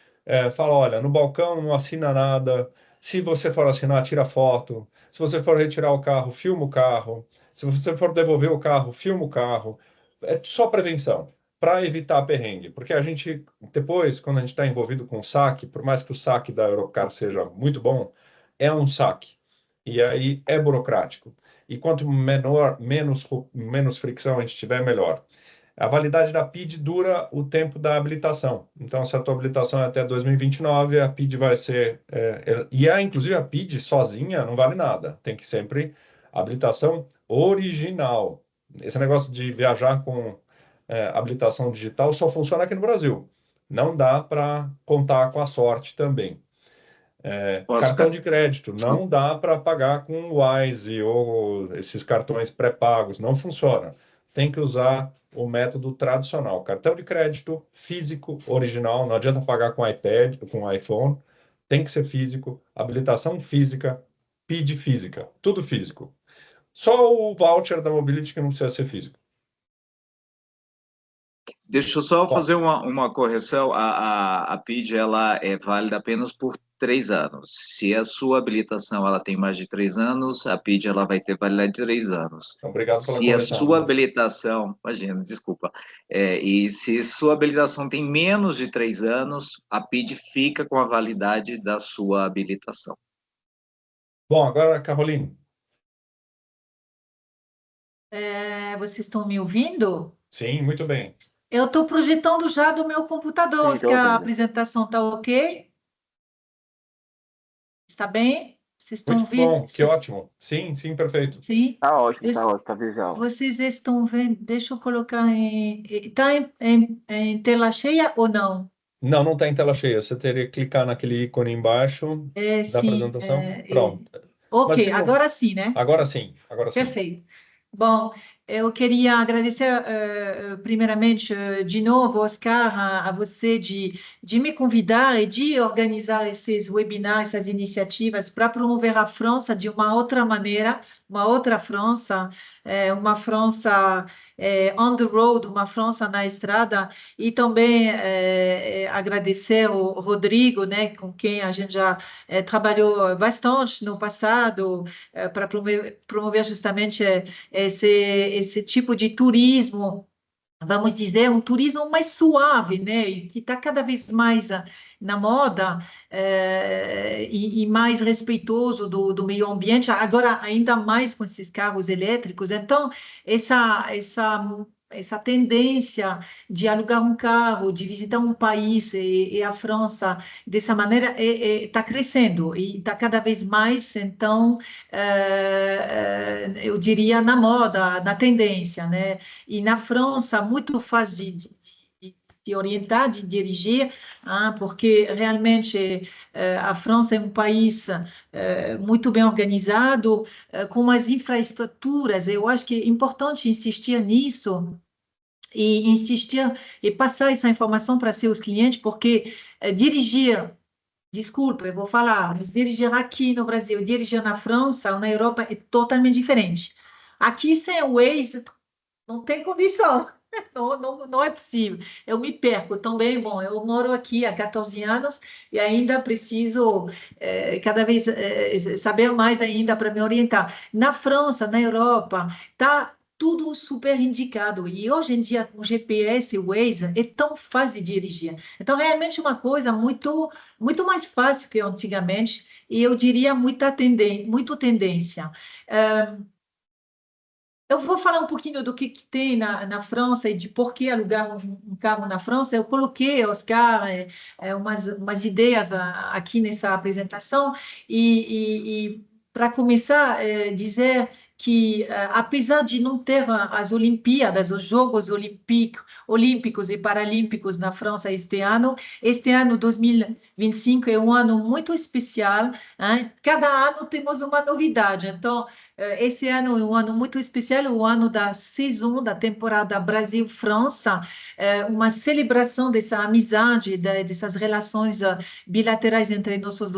fala, olha, no balcão não assina nada. Se você for assinar, tira foto. Se você for retirar o carro, filma o carro. Se você for devolver o carro, filma o carro. É só prevenção, para evitar perrengue. Porque a gente, depois, quando a gente está envolvido com o saque, por mais que o saque da Europcar seja muito bom, é um saque. E aí é burocrático. E quanto menos fricção a gente tiver, melhor. A validade da PID dura o tempo da habilitação. Então, se a tua habilitação é até 2029, a PID vai ser. Inclusive, a PID sozinha não vale nada. Tem que sempre habilitação original. Esse negócio de viajar com habilitação digital só funciona aqui no Brasil. Não dá para contar com a sorte também. Cartão Oscar, de crédito, não dá para pagar com Wise ou esses cartões pré-pagos, não funciona. Tem que usar o método tradicional, cartão de crédito físico, original, não adianta pagar com iPad, com iPhone, tem que ser físico, habilitação física, PID física, tudo físico. Só o voucher da Mobility que não precisa ser físico. deixa eu só Bom, fazer uma correção. A PID ela é válida apenas por 3 anos. Se a sua habilitação ela tem mais de 3 anos, a PID ela vai ter validade de 3 anos. obrigado pela Se a correção. sua habilitação, imagina, desculpa, e se sua habilitação tem menos de 3 anos, a PID fica com a validade da sua habilitação. Bom, agora, Caroline. Vocês estão me ouvindo? Sim, muito bem. Eu estou projetando já do meu computador. Sim, tô Que a ouvindo. apresentação está ok? Está bem? Vocês estão Muito ouvindo? bom, que ótimo. Sim, sim, perfeito. Sim? Tá ótimo, Esse- tá ótimo, tá visual. Vocês estão vendo? Deixa eu colocar em. Está em tela cheia ou não? Não, não está em tela cheia. Você teria que clicar naquele ícone embaixo da Sim. apresentação. Pronto. Mas Ok, se não... agora sim, né? Agora sim, agora sim. Perfeito. Bom, eu queria agradecer, primeiramente, de novo, Oscar, a você de me convidar e de organizar esses webinars, essas iniciativas para promover a França de uma outra maneira, uma outra França, uma França on the road, uma França na estrada, e também agradecer o Rodrigo, né, com quem a gente já trabalhou bastante no passado, para promover justamente esse tipo de turismo, vamos dizer, um turismo mais suave, né? E que está cada vez mais na moda, e mais respeitoso do meio ambiente, agora ainda mais com esses carros elétricos. Então, essa tendência de alugar um carro, de visitar um país e a França dessa maneira está crescendo e está cada vez mais, então, eu diria, na moda, na tendência, né? E na França, muito fácil de orientar, de dirigir, porque realmente a França é um país muito bem organizado, com as infraestruturas. Eu acho que é importante insistir nisso e insistir e passar essa informação para seus clientes, porque dirigir, desculpa, eu vou falar, mas dirigir aqui no Brasil, dirigir na França ou na Europa é totalmente diferente. Aqui sem o Waze não tem condição. Não é possível. Eu me perco também. Bom, eu moro aqui há 14 anos e ainda preciso cada vez saber mais ainda para me orientar. Na França, na Europa, tá tudo super indicado. E hoje em dia, com GPS e Waze, é tão fácil de dirigir. Então, realmente, uma coisa muito mais fácil que antigamente, e eu diria muito tendência. Eu vou falar um pouquinho do que tem na França e de por que alugar um carro na França. Eu coloquei, Oscar, umas ideias aqui nessa apresentação e para começar, dizer que, apesar de não ter as Olimpíadas, os Jogos Olímpicos e Paralímpicos na França este ano 2025 é um ano muito especial, hein? Cada ano temos uma novidade. Então, esse ano é um ano muito especial, o ano da saison, da temporada Brasil-França, uma celebração dessa amizade, dessas relações bilaterais entre nossos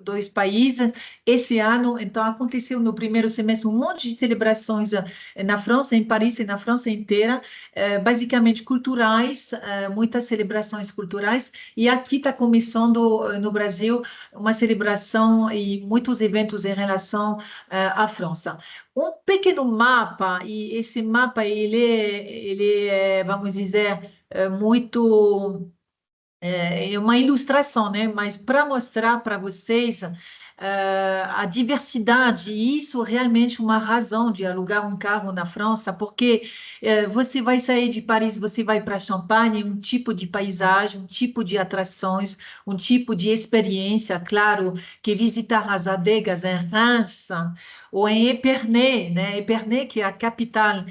dois países. Esse ano, então, aconteceu no primeiro semestre um monte de celebrações na França, em Paris e na França inteira, basicamente culturais, muitas celebrações culturais, e aqui está começando no Brasil uma celebração e muitos eventos em relação à França. Um pequeno mapa, e esse mapa ele é, vamos dizer, muito é uma ilustração, né? Mas para mostrar para vocês a diversidade, e isso realmente uma razão de alugar um carro na França, porque você vai sair de Paris, você vai para Champagne, um tipo de paisagem, um tipo de atrações, um tipo de experiência, claro, que visitar as adegas em Reims ou em Épernay, né? Épernay, que é a capital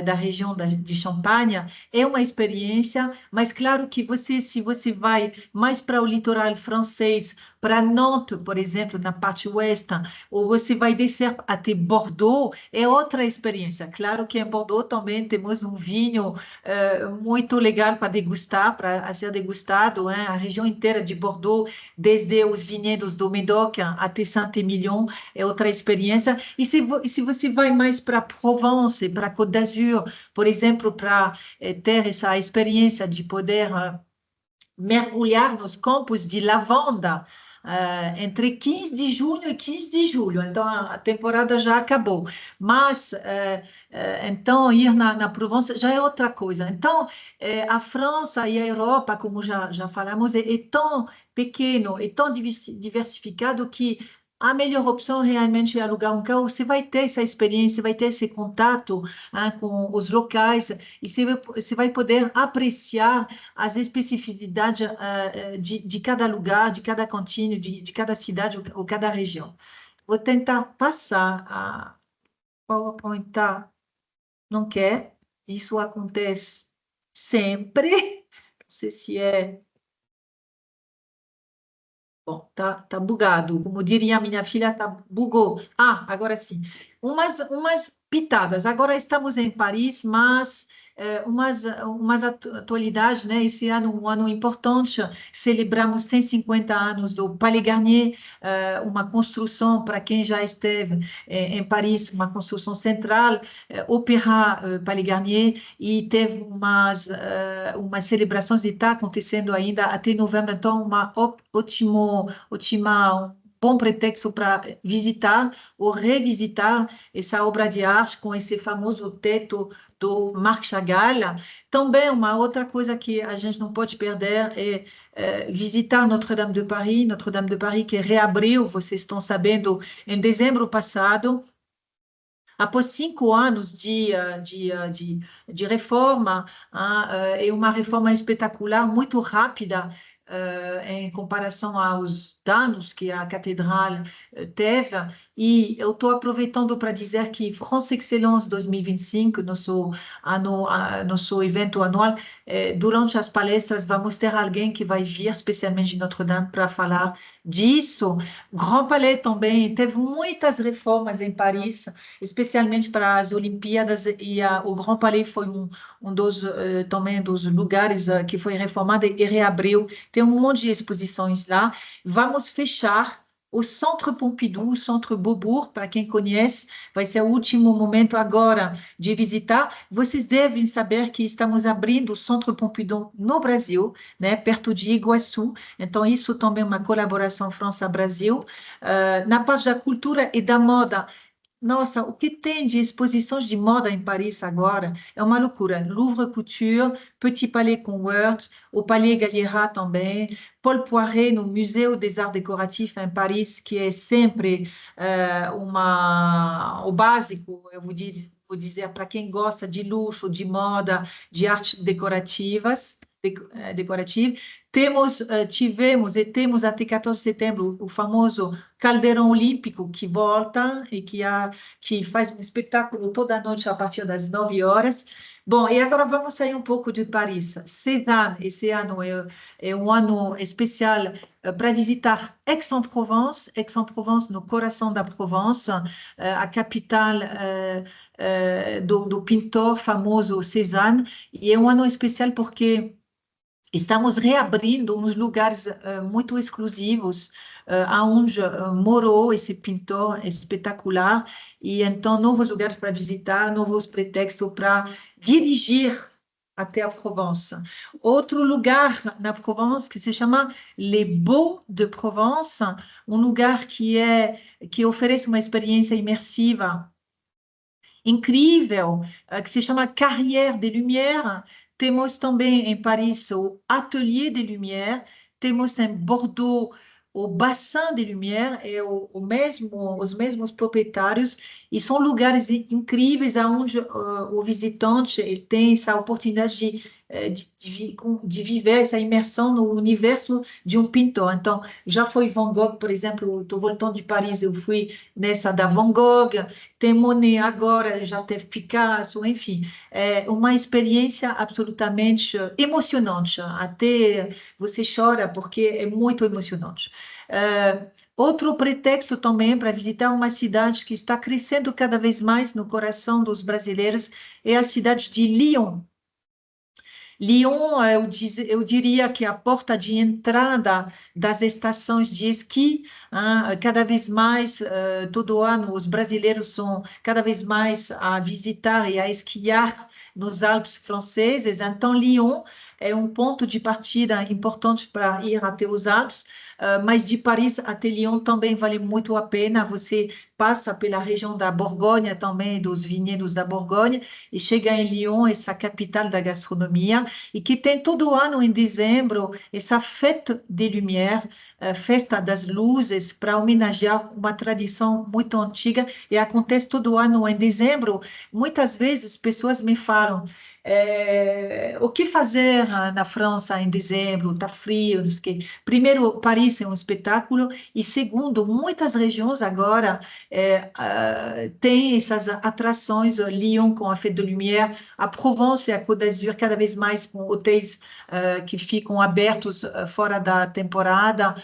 da região de Champagne, é uma experiência, mas claro que você, se você vai mais para o litoral francês, para Nantes, por exemplo, na parte oeste, ou você vai descer até Bordeaux, é outra experiência. Claro que em Bordeaux também temos um vinho muito legal para degustar, para ser degustado, hein? A região inteira de Bordeaux, desde os vinhedos do Médoc até Saint-Émilion, é outra experiência. E se você vai mais para Provence, para Côte d'Azur, por exemplo, para ter essa experiência de poder mergulhar nos campos de lavanda entre 15 de junho e 15 de julho. Então, a temporada já acabou. Mas, então, ir na Provence já é outra coisa. Então, a França e a Europa, como já falamos, é tão pequeno, é tão diversificado que a melhor opção realmente é alugar um carro. Você vai ter essa experiência, vai ter esse contato com os locais e você vai poder apreciar as especificidades de cada lugar, de cada cantinho, de cada cidade ou cada região. Vou tentar passar a PowerPoint, tá? Não quer? Isso acontece sempre. Não sei se é... Bom, tá bugado. Como diria a minha filha, bugou. Ah, agora sim. Umas pitadas. Agora estamos em Paris, mas umas atualidades, né? Esse ano, um ano importante, celebramos 150 anos do Palais Garnier, uma construção, para quem já esteve em Paris, uma construção central, Opéra Palais Garnier, e teve umas celebrações, e está acontecendo ainda até novembro, então uma ótima bom pretexto para visitar ou revisitar essa obra de arte com esse famoso teto do Marc Chagall. Também uma outra coisa que a gente não pode perder é visitar Notre-Dame de Paris. Notre-Dame de Paris que reabriu, vocês estão sabendo, em dezembro passado, após 5 anos de reforma, é uma reforma espetacular, muito rápida, em comparação aos danos que a catedral teve. E eu estou aproveitando para dizer que France Excellence 2025, nosso evento anual, durante as palestras, vamos ter alguém que vai vir especialmente de Notre-Dame para falar disso. Grand Palais também teve muitas reformas em Paris, especialmente para as Olimpíadas, e o Grand Palais foi um também dos lugares que foi reformado e reabriu. Tem um monte de exposições lá. Vamos fechar o Centre Pompidou, o Centre Beaubourg, para quem conhece, vai ser o último momento agora de visitar. Vocês devem saber que estamos abrindo o Centre Pompidou no Brasil, né, perto de Iguaçu. Então, isso também é uma colaboração França-Brasil. Na parte da cultura e da moda, nossa, o que tem de exposições de moda em Paris agora é uma loucura. Louvre Couture, Petit Palais Convert, o Palais Galliera também, Paul Poiret no Museu des Arts Décoratifs em Paris, que é sempre o básico, eu vou vou dizer, para quem gosta de luxo, de moda, de artes decorativas, decorativo. Tivemos e temos até 14 de setembro o famoso Caldeirão Olímpico, que volta e que faz um espetáculo toda noite a partir das 9 horas. Bom, e agora vamos sair um pouco de Paris. Cézanne, esse ano é um ano especial para visitar Aix-en-Provence, Aix-en-Provence, no coração da Provence, a capital do pintor famoso Cézanne, e é um ano especial porque estamos reabrindo uns lugares muito exclusivos aonde morou esse pintor espetacular, e então novos lugares para visitar, novos pretextos para dirigir até a Provence. Outro lugar na Provence que se chama Les Baux de Provence, um lugar que oferece uma experiência imersiva incrível, que se chama Carrière des Lumières. Temos também em Paris o Atelier des Lumières, temos em Bordeaux o Bassin des Lumières, os mesmos proprietários, e são lugares incríveis onde o visitante ele tem essa oportunidade de viver essa imersão no universo de um pintor. Então, já foi Van Gogh, por exemplo, estou voltando de Paris, eu fui nessa da Van Gogh, tem Monet agora, já teve Picasso, enfim, é uma experiência absolutamente emocionante, até você chora porque é muito emocionante. Outro pretexto também para visitar uma cidade que está crescendo cada vez mais no coração dos brasileiros é a cidade de Lyon. Lyon, eu diria que é a porta de entrada das estações de esqui. Cada vez mais, todo ano, os brasileiros são cada vez mais a visitar e a esquiar nos Alpes franceses. Então, Lyon é um ponto de partida importante para ir até os Alpes, mas de Paris até Lyon também vale muito a pena. Você passa pela região da Borgonha também, dos vinhedos da Borgonha, e chega em Lyon, essa capital da gastronomia, e que tem todo ano em dezembro essa Fête des Lumières, Festa das Luzes, para homenagear uma tradição muito antiga, e acontece todo ano em dezembro. Muitas vezes pessoas me falam, o que fazer na França em dezembro? Está frio, não sei o quê. Primeiro, Paris é um espetáculo, e segundo, muitas regiões agora têm essas atrações, Lyon com a Fête de Lumière, a Provence e a Côte d'Azur cada vez mais com hotéis que ficam abertos fora da temporada,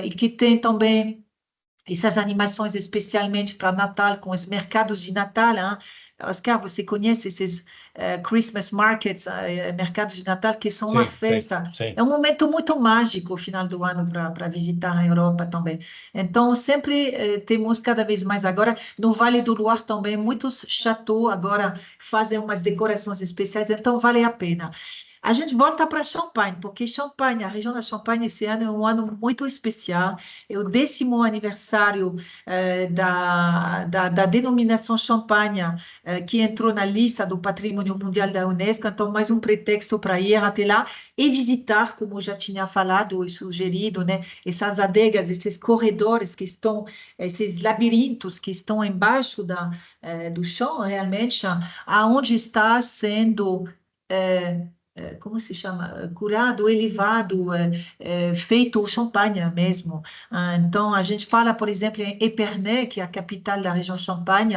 e que tem também essas animações especialmente para Natal, com os mercados de Natal, hein? Oscar, você conhece esses Christmas markets, mercados de Natal, que são uma festa. Sim. É um momento muito mágico, o final do ano, para visitar a Europa também. Então, sempre temos cada vez mais agora, no Vale do Loire também, muitos chateaux agora fazem umas decorações especiais, então vale a pena. A gente volta para Champagne, porque Champagne, a região da Champagne, esse ano é um ano muito especial. É o 10º aniversário da denominação Champagne, que entrou na lista do Patrimônio Mundial da Unesco. Então, mais um pretexto para ir até lá e visitar, como eu já tinha falado e sugerido, né, essas adegas, esses corredores que estão, esses labirintos que estão embaixo do chão, realmente, aonde está sendo como se chama? Curado, elevado, feito o champanhe mesmo. Então, a gente fala, por exemplo, em Épernay, que é a capital da região Champagne,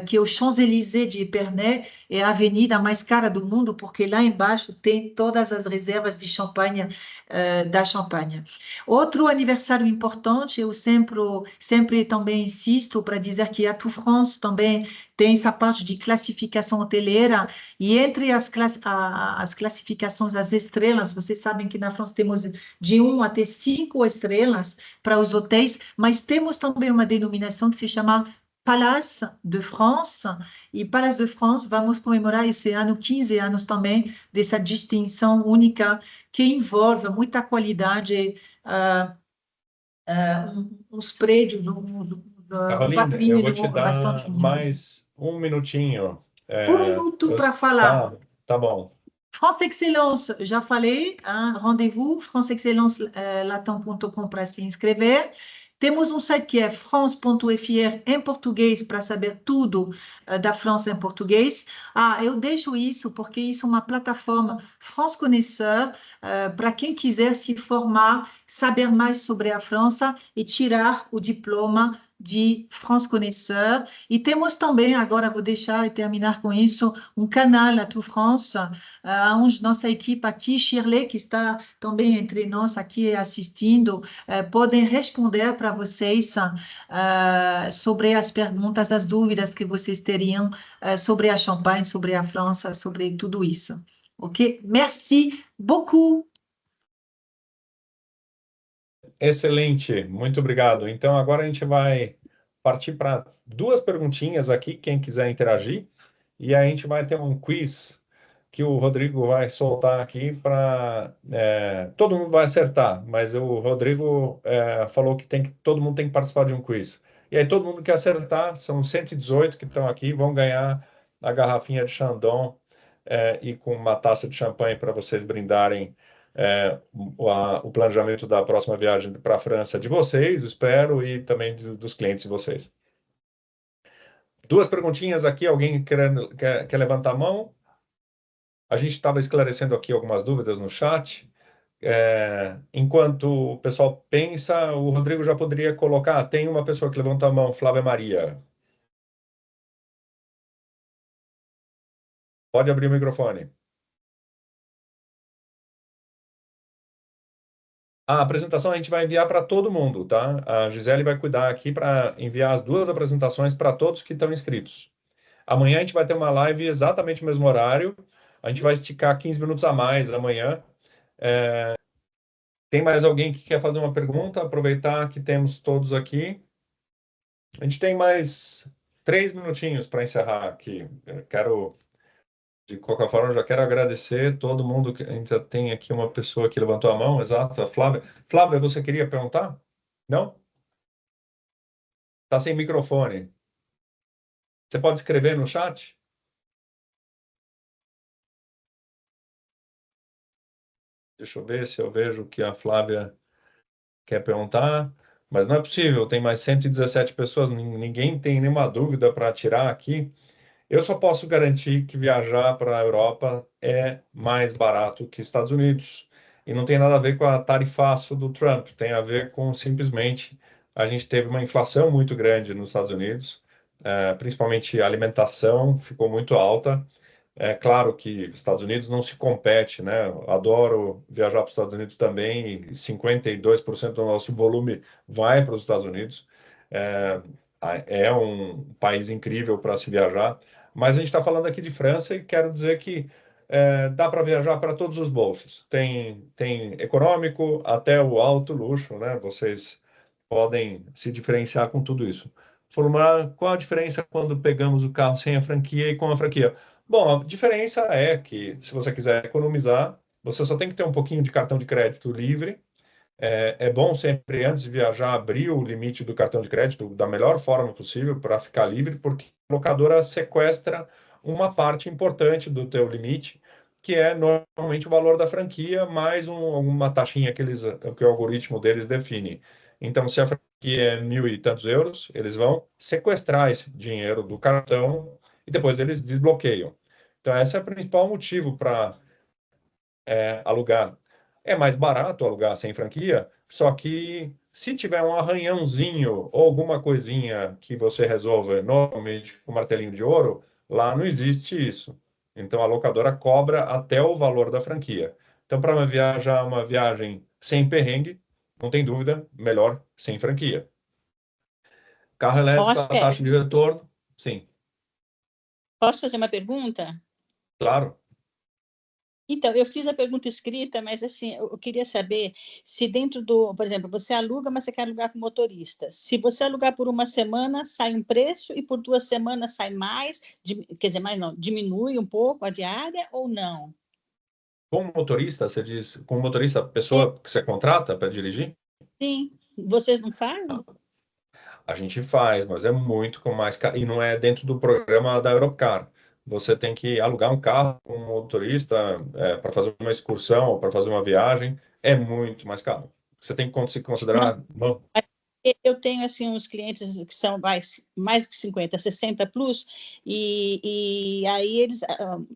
que o Champs-Élysées de Épernay é a avenida mais cara do mundo, porque lá embaixo tem todas as reservas de champanhe da Champagne. Outro aniversário importante, eu sempre também insisto para dizer que a Tour France também tem essa parte de classificação hoteleira, e entre as classificações, as estrelas, vocês sabem que na França temos de 1 até 5 estrelas para os hotéis, mas temos também uma denominação que se chama Palace de France, e Palace de France vamos comemorar esse ano 15 anos também dessa distinção única que envolve muita qualidade, uns prédios Carolina, eu vou te dar mais um minutinho. Um minuto para falar. Tá bom. France Excellence, já falei, rendez-vous, franceexcellence latam.com para se inscrever. Temos um site que é france.fr em português para saber tudo da França em português. Eu deixo isso porque isso é uma plataforma France Connaisseur para quem quiser se formar, saber mais sobre a França e tirar o diploma de France Connaisseur. E temos também, agora vou deixar e terminar com isso, um canal a Tout France, onde nossa equipe aqui, Shirley, que está também entre nós aqui assistindo, podem responder para vocês sobre as perguntas, as dúvidas que vocês teriam sobre a Champagne, sobre a França, sobre tudo isso. Ok? Merci beaucoup. Excelente, muito obrigado. Então, agora a gente vai partir para duas perguntinhas aqui, quem quiser interagir, e aí a gente vai ter um quiz que o Rodrigo vai soltar aqui para... todo mundo vai acertar, mas o Rodrigo falou que todo mundo tem que participar de um quiz. E aí todo mundo que acertar, são 118 que estão aqui, vão ganhar a garrafinha de Chandon e com uma taça de champanhe para vocês brindarem o planejamento da próxima viagem para a França de vocês, espero, e também dos clientes de vocês. Duas perguntinhas aqui, alguém quer levantar a mão? A gente estava esclarecendo aqui algumas dúvidas no chat. Enquanto o pessoal pensa, o Rodrigo já poderia colocar, tem uma pessoa que levantou a mão, Flávia Maria. Pode abrir o microfone. A apresentação a gente vai enviar para todo mundo, tá? A Gisele vai cuidar aqui para enviar as duas apresentações para todos que estão inscritos. Amanhã a gente vai ter uma live exatamente no mesmo horário. A gente vai esticar 15 minutos a mais amanhã. Tem mais alguém que quer fazer uma pergunta? Aproveitar que temos todos aqui. A gente tem mais 3 minutinhos para encerrar aqui. De qualquer forma, já quero agradecer todo mundo. A gente já tem aqui uma pessoa que levantou a mão, exato, a Flávia. Flávia, você queria perguntar? Não? Está sem microfone. Você pode escrever no chat? Deixa eu ver se eu vejo que a Flávia quer perguntar. Mas não é possível, tem mais 117 pessoas, ninguém tem nenhuma dúvida para tirar aqui. Eu só posso garantir que viajar para a Europa é mais barato que Estados Unidos. E não tem nada a ver com a tarifaço do Trump, tem a ver com simplesmente a gente teve uma inflação muito grande nos Estados Unidos, principalmente a alimentação ficou muito alta. É claro que Estados Unidos não se compete, né? Eu adoro viajar para os Estados Unidos também, e 52% do nosso volume vai para os Estados Unidos. É um país incrível para se viajar, mas a gente está falando aqui de França e quero dizer que dá para viajar para todos os bolsos. Tem econômico até o alto luxo, né? Vocês podem se diferenciar com tudo isso. Formar qual a diferença quando pegamos o carro sem a franquia e com a franquia? Bom, a diferença é que, se você quiser economizar, você só tem que ter um pouquinho de cartão de crédito livre. É bom sempre, antes de viajar, abrir o limite do cartão de crédito da melhor forma possível para ficar livre, porque a locadora sequestra uma parte importante do teu limite, que é normalmente o valor da franquia, mais uma taxinha que o algoritmo deles define. Então, se a franquia é 1.000 e tantos euros, eles vão sequestrar esse dinheiro do cartão e depois eles desbloqueiam. Então, esse é o principal motivo para alugar. É mais barato alugar sem franquia, só que se tiver um arranhãozinho ou alguma coisinha que você resolva normalmente com martelinho de ouro, lá não existe isso. Então, a locadora cobra até o valor da franquia. Então, para viajar uma viagem sem perrengue, não tem dúvida, melhor sem franquia. Carro elétrico, a taxa de retorno, sim. Posso fazer uma pergunta? Claro. Então, eu fiz a pergunta escrita, mas assim, eu queria saber se dentro do, por exemplo, você aluga, mas você quer alugar com motorista. Se você alugar por uma semana, sai um preço e por 2 semanas sai mais, quer dizer, mais não, diminui um pouco a diária ou não? Com motorista, você diz, com motorista, pessoa que você contrata para dirigir? Sim, vocês não fazem? A gente faz, mas é muito com mais caro. E não é dentro do programa da Europcar. Você tem que alugar um carro com um motorista para fazer uma excursão ou para fazer uma viagem. É muito mais caro. Você tem que se considerar... Eu tenho assim uns clientes que são mais de 50, 60 plus, e aí eles,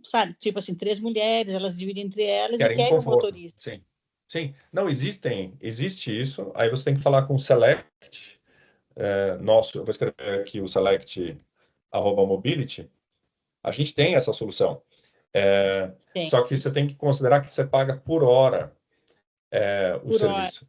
sabe, tipo assim, 3 mulheres, elas dividem entre elas e Querem querem um conforto. motorista. Sim. Sim. Não, existe isso. Aí você tem que falar com o Select, nosso, eu vou escrever aqui o select@mobility. A gente tem essa solução. Tem, Só que você tem que considerar que você paga por hora o por hora. serviço.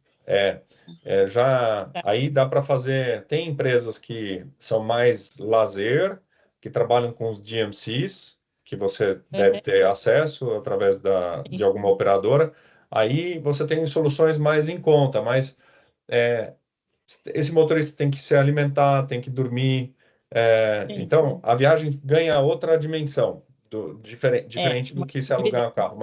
Aí dá para fazer. Tem empresas que são mais lazer, que trabalham com os DMCs, que você deve ter acesso através de alguma operadora. Aí você tem soluções mais em conta, mas esse motorista tem que se alimentar, tem que dormir. Então, a viagem ganha outra dimensão, diferente do que se alugar um carro.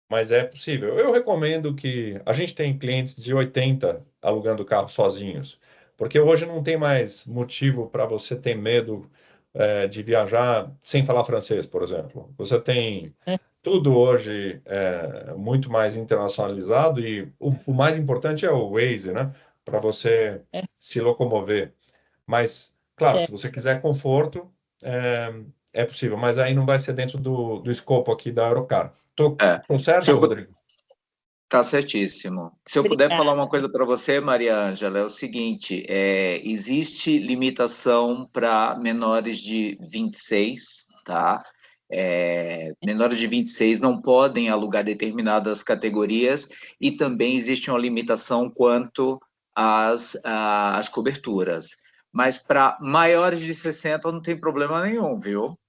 Mas é possível. Eu recomendo que a gente tem clientes de 80 alugando carro sozinhos, porque hoje não tem mais motivo para você ter medo de viajar sem falar francês, por exemplo. Você tem tudo hoje muito mais internacionalizado e o mais importante é o Waze, né? Para você se locomover. Mas, claro, se você quiser conforto, é possível, mas aí não vai ser dentro do escopo aqui da Eurocar. Tô certo, Rodrigo? Tá certíssimo. Se eu puder falar uma coisa para você, Maria Ângela, é o seguinte: existe limitação para menores de 26, tá? Menores de 26 não podem alugar determinadas categorias e também existe uma limitação quanto às coberturas. Mas para maiores de 60 não tem problema nenhum, viu?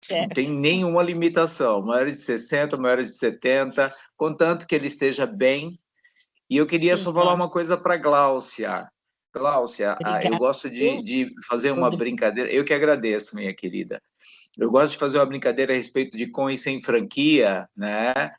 Não tem nenhuma limitação. Maiores de 60, maiores de 70, contanto que ele esteja bem. E eu queria só falar uma coisa para Gláucia. Gláucia, eu gosto de fazer uma brincadeira. Eu que agradeço, minha querida. Eu gosto de fazer uma brincadeira a respeito de com e sem franquia, né?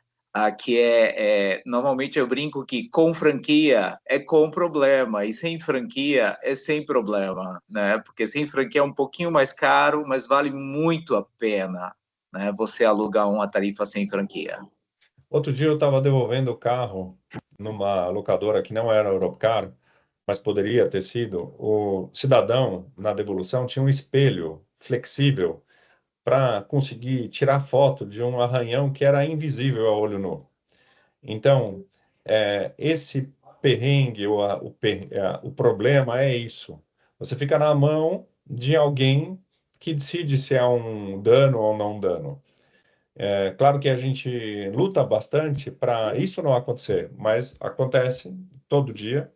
Que normalmente eu brinco que com franquia é com problema e sem franquia é sem problema, né? Porque sem franquia é um pouquinho mais caro, mas vale muito a pena, né? Você alugar uma tarifa sem franquia. Outro dia eu estava devolvendo o carro numa locadora que não era Europcar, mas poderia ter sido. O cidadão, na devolução, tinha um espelho flexível para conseguir tirar foto de um arranhão que era invisível a olho nu. Então, esse perrengue, o problema é isso. Você fica na mão de alguém que decide se é um dano ou não um dano. Claro que a gente luta bastante para isso não acontecer, mas acontece todo dia.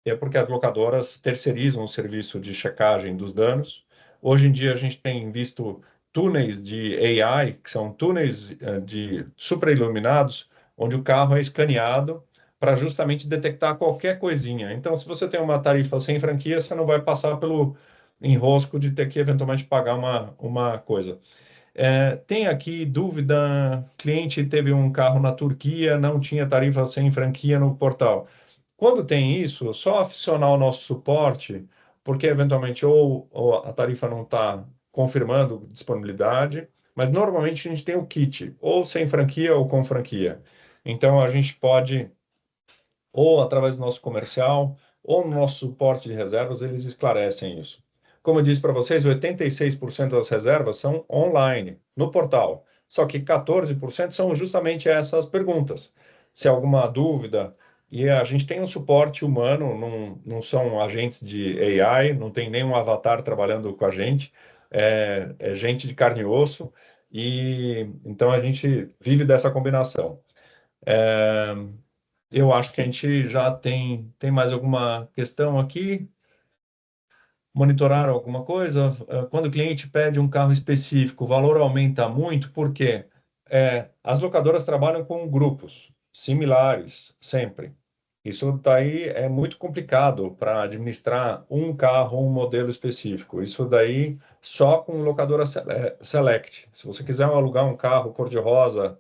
É porque as locadoras terceirizam o serviço de checagem dos danos. Hoje em dia a gente tem visto túneis de AI, que são túneis de supra-iluminados, onde o carro é escaneado para justamente detectar qualquer coisinha. Então, se você tem uma tarifa sem franquia, você não vai passar pelo enrosco de ter que eventualmente pagar uma coisa. Tem aqui dúvida, cliente teve um carro na Turquia, não tinha tarifa sem franquia no portal. Quando tem isso, só acionar o nosso suporte, porque eventualmente ou a tarifa não está confirmando disponibilidade, mas normalmente a gente tem o kit, ou sem franquia ou com franquia. Então a gente pode, ou através do nosso comercial, ou no nosso suporte de reservas, eles esclarecem isso. Como eu disse para vocês, 86% das reservas são online, no portal. Só que 14% são justamente essas perguntas. Se há alguma dúvida, e a gente tem um suporte humano, não são agentes de AI, não tem nenhum avatar trabalhando com a gente, é gente de carne e osso, e então a gente vive dessa combinação. Eu acho que a gente já tem mais alguma questão aqui? Monitorar alguma coisa? Quando o cliente pede um carro específico, o valor aumenta muito, por quê? As locadoras trabalham com grupos similares, sempre. Isso daí é muito complicado para administrar um carro, um modelo específico. Isso daí só com locadora Select. Se você quiser alugar um carro cor-de-rosa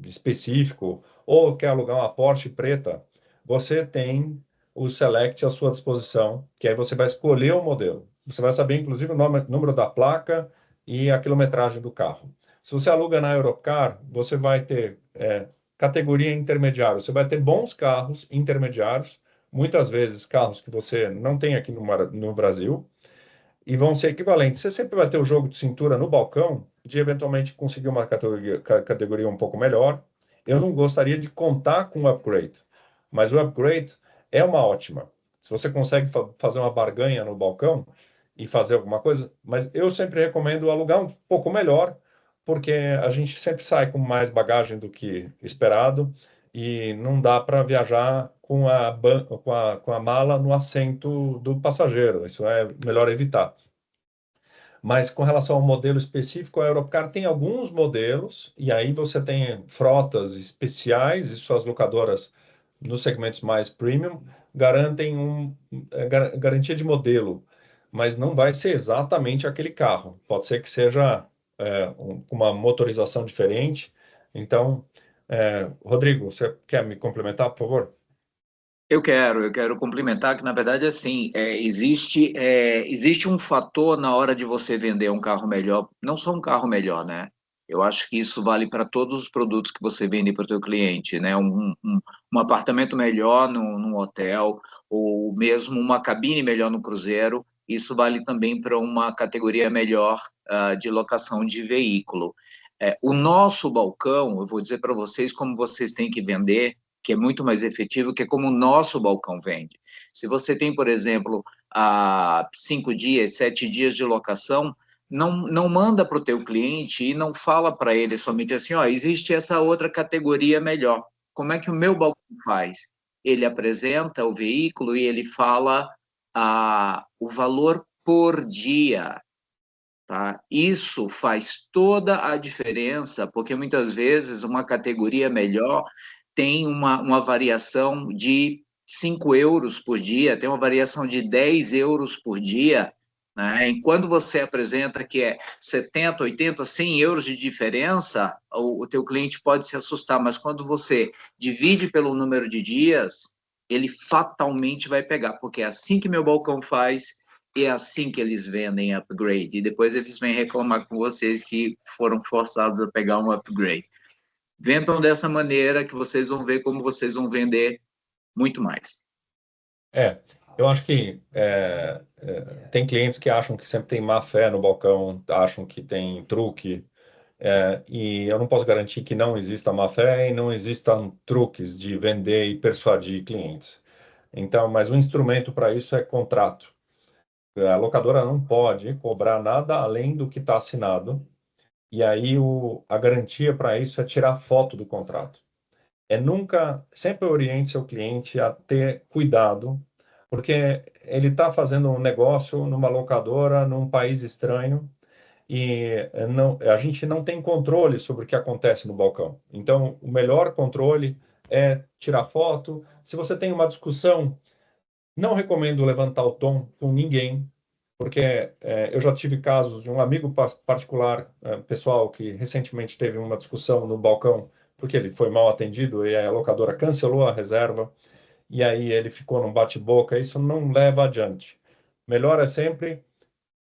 específico ou quer alugar uma Porsche preta, você tem o Select à sua disposição, que aí você vai escolher o modelo. Você vai saber, inclusive, o número da placa e a quilometragem do carro. Se você aluga na Europcar, você vai ter categoria intermediária. Você vai ter bons carros intermediários, muitas vezes carros que você não tem aqui no Brasil, e vão ser equivalentes. Você sempre vai ter o jogo de cintura no balcão, de eventualmente conseguir uma categoria um pouco melhor. Eu não gostaria de contar com o upgrade, mas o upgrade é uma ótima. Se você consegue fazer uma barganha no balcão e fazer alguma coisa, mas eu sempre recomendo alugar um pouco melhor, porque a gente sempre sai com mais bagagem do que esperado e não dá para viajar com a mala no assento do passageiro. Isso é melhor evitar. Mas com relação ao modelo específico, a Europcar tem alguns modelos, e aí você tem frotas especiais, e suas locadoras nos segmentos mais premium garantem garantia de modelo, mas não vai ser exatamente aquele carro. Pode ser que seja uma motorização diferente. Então, Rodrigo, você quer me complementar, por favor? Eu quero complementar que, na verdade, assim, existe um fator na hora de você vender um carro melhor, não só um carro melhor, né? Eu acho que isso vale para todos os produtos que você vende para o seu cliente, né? Um apartamento melhor num hotel, ou mesmo uma cabine melhor no cruzeiro, isso vale também para uma categoria melhor de locação de veículo. O nosso balcão, eu vou dizer para vocês como vocês têm que vender, que é muito mais efetivo, que é como o nosso balcão vende. Se você tem, por exemplo, 5 dias, 7 dias de locação, não manda para o teu cliente e não fala para ele somente assim, ó, existe essa outra categoria melhor. Como é que o meu balcão faz? Ele apresenta o veículo e ele fala o valor por dia. Tá? Isso faz toda a diferença, porque muitas vezes uma categoria melhor tem uma variação de 5 euros por dia, tem uma variação de 10 euros por dia, né? E quando você apresenta que é 70, 80, 100 euros de diferença, o teu cliente pode se assustar, mas quando você divide pelo número de dias, ele fatalmente vai pegar, porque é assim que meu balcão faz, e é assim que eles vendem upgrade. E depois eles vêm reclamar com vocês que foram forçados a pegar um upgrade. Vendam dessa maneira que vocês vão ver como vocês vão vender muito mais. Eu acho que tem clientes que acham que sempre tem má fé no balcão, acham que tem truque, e eu não posso garantir que não exista má fé e não existam truques de vender e persuadir clientes. Então, mas o instrumento para isso é contrato. A locadora não pode cobrar nada além do que está assinado, e aí a garantia para isso é tirar foto do contrato. Sempre oriente seu cliente a ter cuidado, porque ele está fazendo um negócio numa locadora, num país estranho, e a gente não tem controle sobre o que acontece no balcão. Então, o melhor controle é tirar foto. Se você tem uma discussão, não recomendo levantar o tom com ninguém, porque eu já tive casos de um amigo particular, pessoal, que recentemente teve uma discussão no balcão, porque ele foi mal atendido e a locadora cancelou a reserva, e aí ele ficou num bate-boca. Isso não leva adiante. Melhor é sempre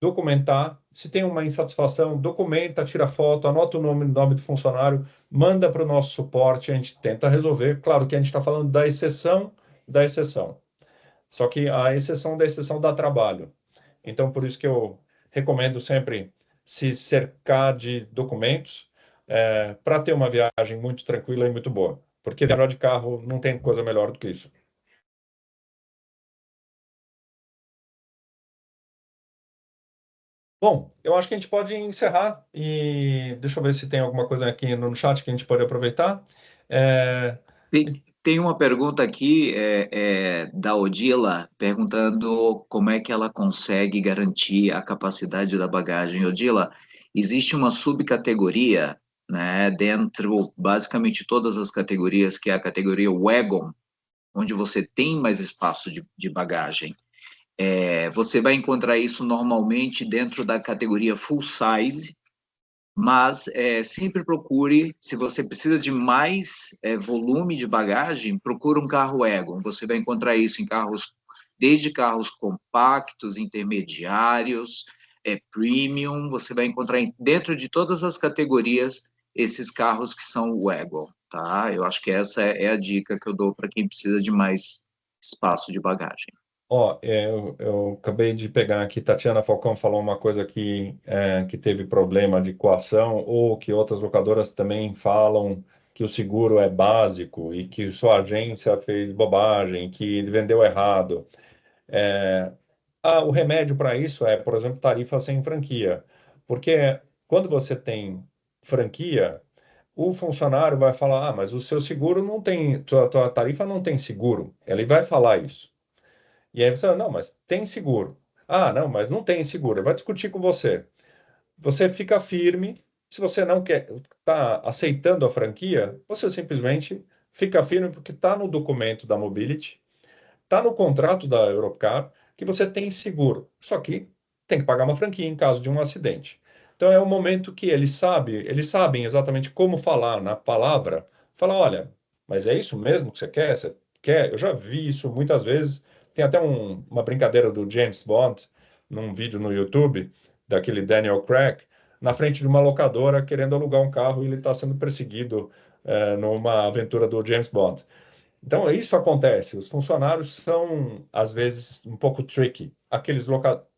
documentar. Se tem uma insatisfação, documenta, tira foto, anota o nome do funcionário, manda para o nosso suporte, a gente tenta resolver. Claro que a gente está falando da exceção da exceção. Só que a exceção da exceção dá trabalho. Então, por isso que eu recomendo sempre se cercar de documentos para ter uma viagem muito tranquila e muito boa. Porque viajar de carro não tem coisa melhor do que isso. Bom, eu acho que a gente pode encerrar e deixa eu ver se tem alguma coisa aqui no chat que a gente pode aproveitar. Tem uma pergunta aqui da Odila, perguntando como é que ela consegue garantir a capacidade da bagagem. Odila, existe uma subcategoria, né, dentro basicamente todas as categorias, que é a categoria Wagon, onde você tem mais espaço de bagagem. Você vai encontrar isso normalmente dentro da categoria Full Size, mas sempre procure, se você precisa de mais volume de bagagem, procure um carro Wagon. Você vai encontrar isso em carros, desde carros compactos, intermediários, premium, você vai encontrar dentro de todas as categorias esses carros que são Wagon, tá? Eu acho que essa é a dica que eu dou para quem precisa de mais espaço de bagagem. Eu acabei de pegar aqui, Tatiana Falcão falou uma coisa que teve problema de coação, ou que outras locadoras também falam que o seguro é básico e que sua agência fez bobagem, que vendeu errado. O remédio para isso é, por exemplo, tarifa sem franquia. Porque quando você tem franquia, o funcionário vai falar, mas o seu seguro não tem, tua tarifa não tem seguro. Ele vai falar isso. E aí você fala, não, mas tem seguro. Ah, não, mas não tem seguro. Ele vai discutir com você. Você fica firme. Se você não quer, está aceitando a franquia, você simplesmente fica firme porque está no documento da Mobility, está no contrato da Europcar, que você tem seguro. Só que tem que pagar uma franquia em caso de um acidente. Então é o momento que eles sabem exatamente como falar na palavra. Fala, olha, mas é isso mesmo que você quer? Você quer? Eu já vi isso muitas vezes. Tem até uma brincadeira do James Bond, num vídeo no YouTube, daquele Daniel Craig, na frente de uma locadora querendo alugar um carro e ele está sendo perseguido numa aventura do James Bond. Então, isso acontece. Os funcionários são, às vezes, um pouco tricky. Aqueles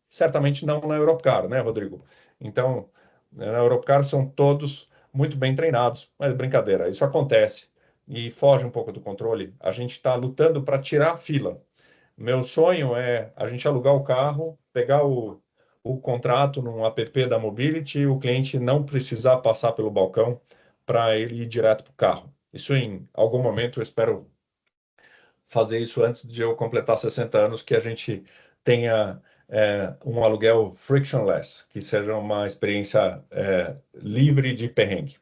certamente não na Europcar, né, Rodrigo? Então, na Europcar são todos muito bem treinados, mas brincadeira, isso acontece e foge um pouco do controle. A gente está lutando para tirar a fila. Meu sonho é a gente alugar o carro, pegar o contrato num app da Mobility e o cliente não precisar passar pelo balcão para ele ir direto para o carro. Isso em algum momento eu espero fazer isso antes de eu completar 60 anos, que a gente tenha um aluguel frictionless, que seja uma experiência livre de perrengue.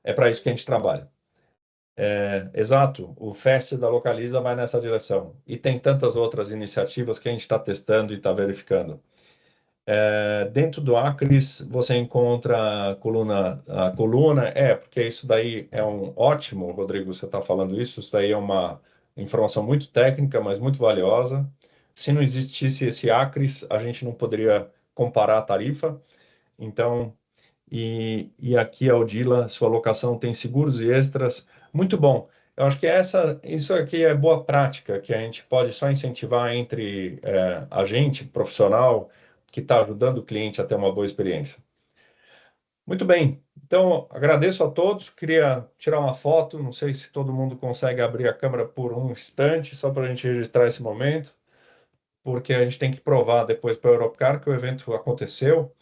É para isso que a gente trabalha. Exato, o FAST da Localiza vai nessa direção. E tem tantas outras iniciativas que a gente está testando e está verificando. Dentro do Acris, você encontra a coluna, porque isso daí é um ótimo, Rodrigo, você está falando isso daí é uma informação muito técnica, mas muito valiosa. Se não existisse esse Acris, a gente não poderia comparar a tarifa. Então, e aqui a Odila, sua locação tem seguros e extras, muito bom. Eu acho que isso aqui é boa prática, que a gente pode só incentivar entre a gente, profissional, que está ajudando o cliente a ter uma boa experiência. Muito bem, então agradeço a todos, queria tirar uma foto, não sei se todo mundo consegue abrir a câmera por um instante, só para a gente registrar esse momento, porque a gente tem que provar depois para a Europcar que o evento aconteceu,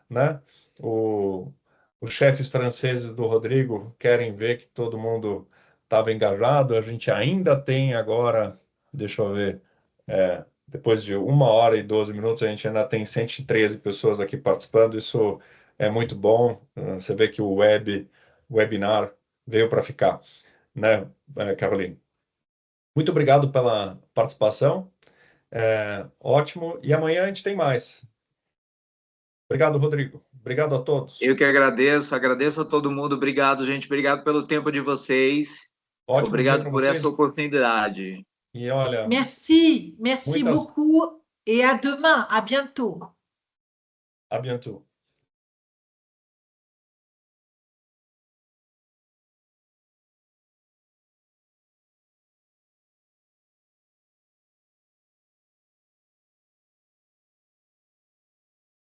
né? Os chefes franceses do Rodrigo querem ver que todo mundo estava engajado, a gente ainda tem agora, deixa eu ver, depois de 1 hora e 12 minutos, a gente ainda tem 113 pessoas aqui participando, isso é muito bom, você vê que o webinar veio para ficar, né, Caroline? Muito obrigado pela participação, ótimo, e amanhã a gente tem mais. Obrigado, Rodrigo. Obrigado a todos. Eu que agradeço a todo mundo, obrigado, gente, obrigado pelo tempo de vocês, Ótimo obrigado por essa oportunidade. E olha, merci beaucoup et à demain, à bientôt. À bientôt.